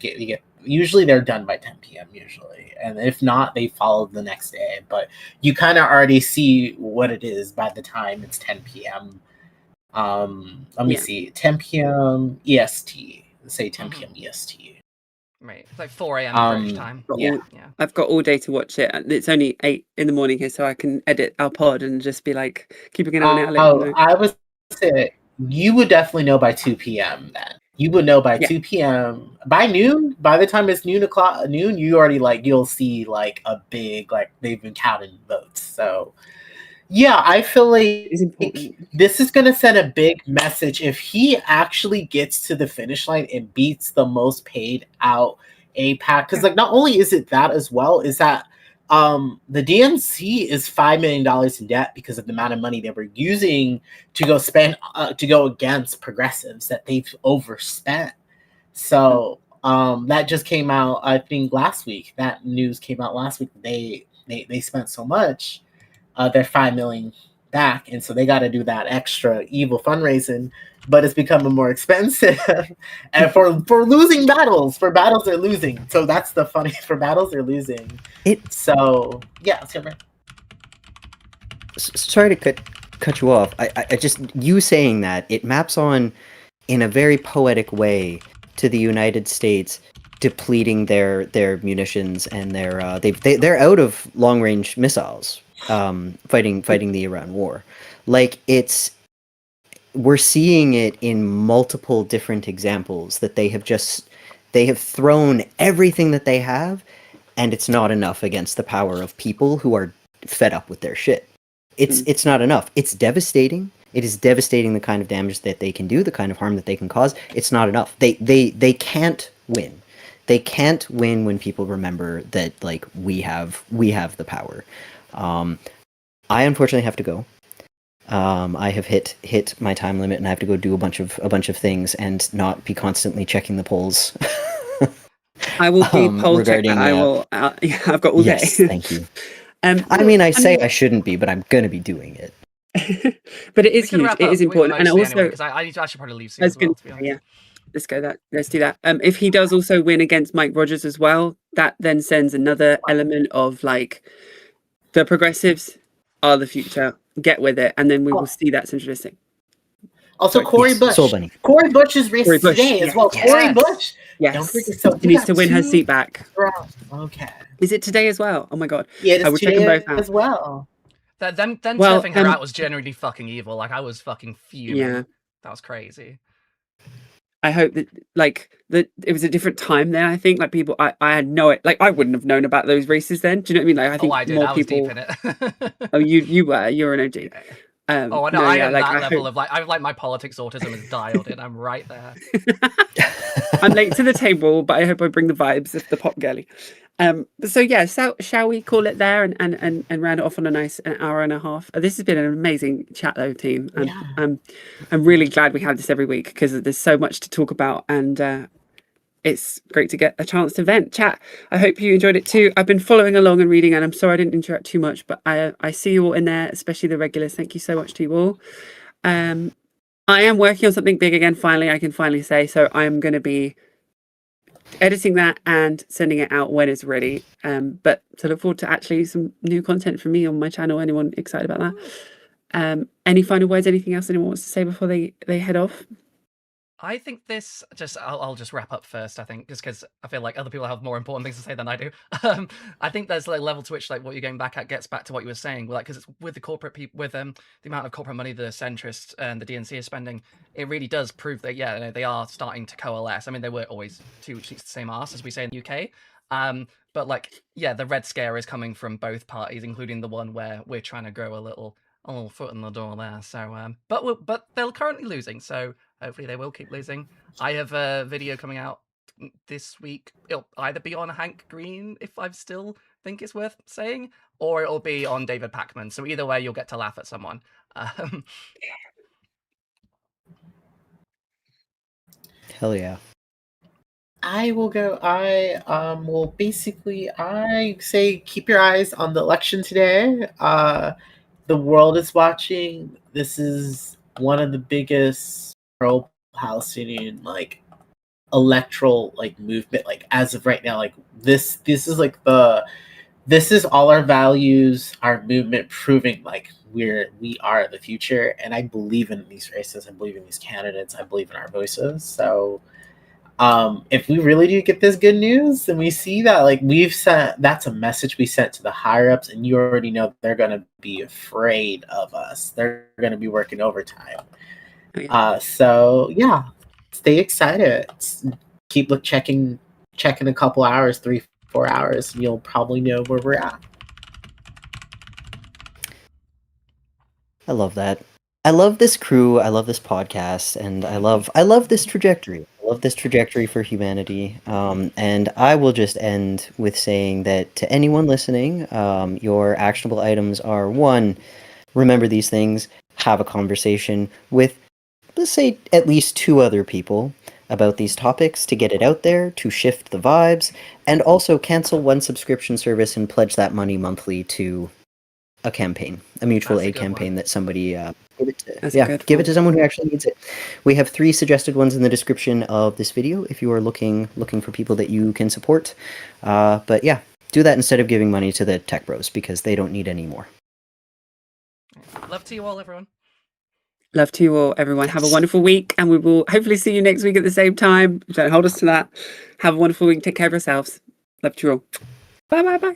usually they're done by 10 p.m. usually, and if not, they follow the next day. But you kind of already see what it is by the time it's 10 p.m. Let me see, 10 p.m. EST. Let's say 10 p.m. EST. Right, it's like 4 a.m. British time. I've got all day to watch it. It's only 8 in the morning here, so I can edit our pod and just be like keeping an eye on it. I would say you would definitely know by 2 p.m. Then you would know by 2 p.m. By noon. By the time it's noon, you already you'll see like a big they've been counting votes. So. Yeah, I feel like this is going to send a big message if he actually gets to the finish line and beats the most paid out APAC. Because not only is it that as well, is that the DNC is $5 million in debt because of the amount of money they were using to go spend to go against progressives that they've overspent. So that just came out, I think, last week. That news came out last week. They spent so much. They're $5 million back, and so they got to do that extra evil fundraising, but it's becoming more expensive. And for losing battles, they're losing. So that's the funny, for battles they're losing. So yeah, sorry to cut you off. I just, you saying that, it maps on in a very poetic way to the United States depleting their munitions and they're out of long range missiles. Fighting the Iran war. We're seeing it in multiple different examples that they have thrown everything that they have, and it's not enough against the power of people who are fed up with their shit. It's not enough. It's devastating. It is devastating, the kind of damage that they can do, the kind of harm that they can cause. It's not enough. They can't win. They can't win when people remember that we have the power. I unfortunately have to go. I have hit my time limit, and I have to go do a bunch of things and not be constantly checking the polls. I will be poll checker. I will. I've got all day. Yes, thank you. I say I shouldn't be, but I'm going to be doing it. But it is huge. It is important, and also because I should probably leave soon as well, to be honest. Yeah. Let's go that. Let's do that. If he does also win against Mike Rogers as well, that then sends another element of the progressives are the future. Get with it, and then we will see that centralistic. Also, Sorry. Corey Yes, Bush. Soul Bunny. Corey Bush is racing Corey Bush, today as well. yes. Corey Yes. Bush. Don't Yes. forget. So She we needs got to win her two seat back. rounds. Okay. Is it today as well? Oh my god. Yeah, it I is will check them today both out. as well. Them Well, turfing her out was genuinely fucking evil. Like, I was fucking fuming. Yeah. That was crazy. I hope that that it was a different time then. I think like people, I had I wouldn't have known about those races then. Do you know what I mean? Like I think I did. more I was people. deep in it. Oh, you're an OG. Yeah. Oh, no, no, I yeah, am like that I level hope... of my politics autism is dialed in. I'm right there. I'm late to the table, but I hope I bring the vibes of the pop girly. So yeah, so shall we call it there and round it off on a nice an hour and a half? This has been an amazing chat though, team. I'm really glad we have this every week because there's so much to talk about and it's great to get a chance to vent, chat. I hope you enjoyed it too. I've been following along and reading, and I'm sorry I didn't interact too much, but I see you all in there, especially the regulars. Thank you so much to you all. I am working on something big again. Finally, I can finally say so. I'm going to be editing that and sending it out when it's ready. But to look forward to actually some new content from me on my channel. Anyone excited about that? Any final words? Anything else anyone wants to say before they head off? I think this I'll just wrap up first. I think just because I feel like other people have more important things to say than I do. I think there's like a level to which like what you're going back at gets back to what you were saying. Like because it's with the corporate people with the amount of corporate money the centrists and the DNC is spending, it really does prove that they are starting to coalesce. I mean they were always two cheeks the same arse as we say in the UK. But like the Red Scare is coming from both parties, including the one where we're trying to grow a little foot in the door there. So but they're currently losing. So hopefully they will keep losing. I have a video coming out this week. It'll either be on Hank Green, if I still think it's worth saying, or it'll be on David Pakman. So either way, you'll get to laugh at someone. Hell yeah. I will go. I say keep your eyes on the election today. The world is watching. This is one of the biggest pro-Palestinian electoral movement as of right now. This is all our values, our movement proving we are the future. And I believe in these races. I believe in these candidates. I believe in our voices. So if we really do get this good news and we see that that's a message we sent to the higher ups, and you already know they're going to be afraid of us. They're going to be working overtime. So stay excited. Keep checking a couple hours, 3-4 hours, and you'll probably know where we're at. I love that. I love this crew. I love this podcast, and I love this trajectory. I love this trajectory for humanity. And I will just end with saying that to anyone listening, your actionable items are: 1, remember these things. Have a conversation with, let's say, at least 2 other people about these topics to get it out there, to shift the vibes, and also cancel one subscription service and pledge that money monthly to a campaign, a mutual aid campaign that somebody give it to someone who actually needs it. We have 3 suggested ones in the description of this video if you are looking for people that you can support. But yeah, do that instead of giving money to the tech bros because they don't need any more. Love to you all, everyone. Love to you all, everyone. Have a wonderful week, and we will hopefully see you next week at the same time. Don't hold us to that. Have a wonderful week. Take care of yourselves. Love to you all. Bye.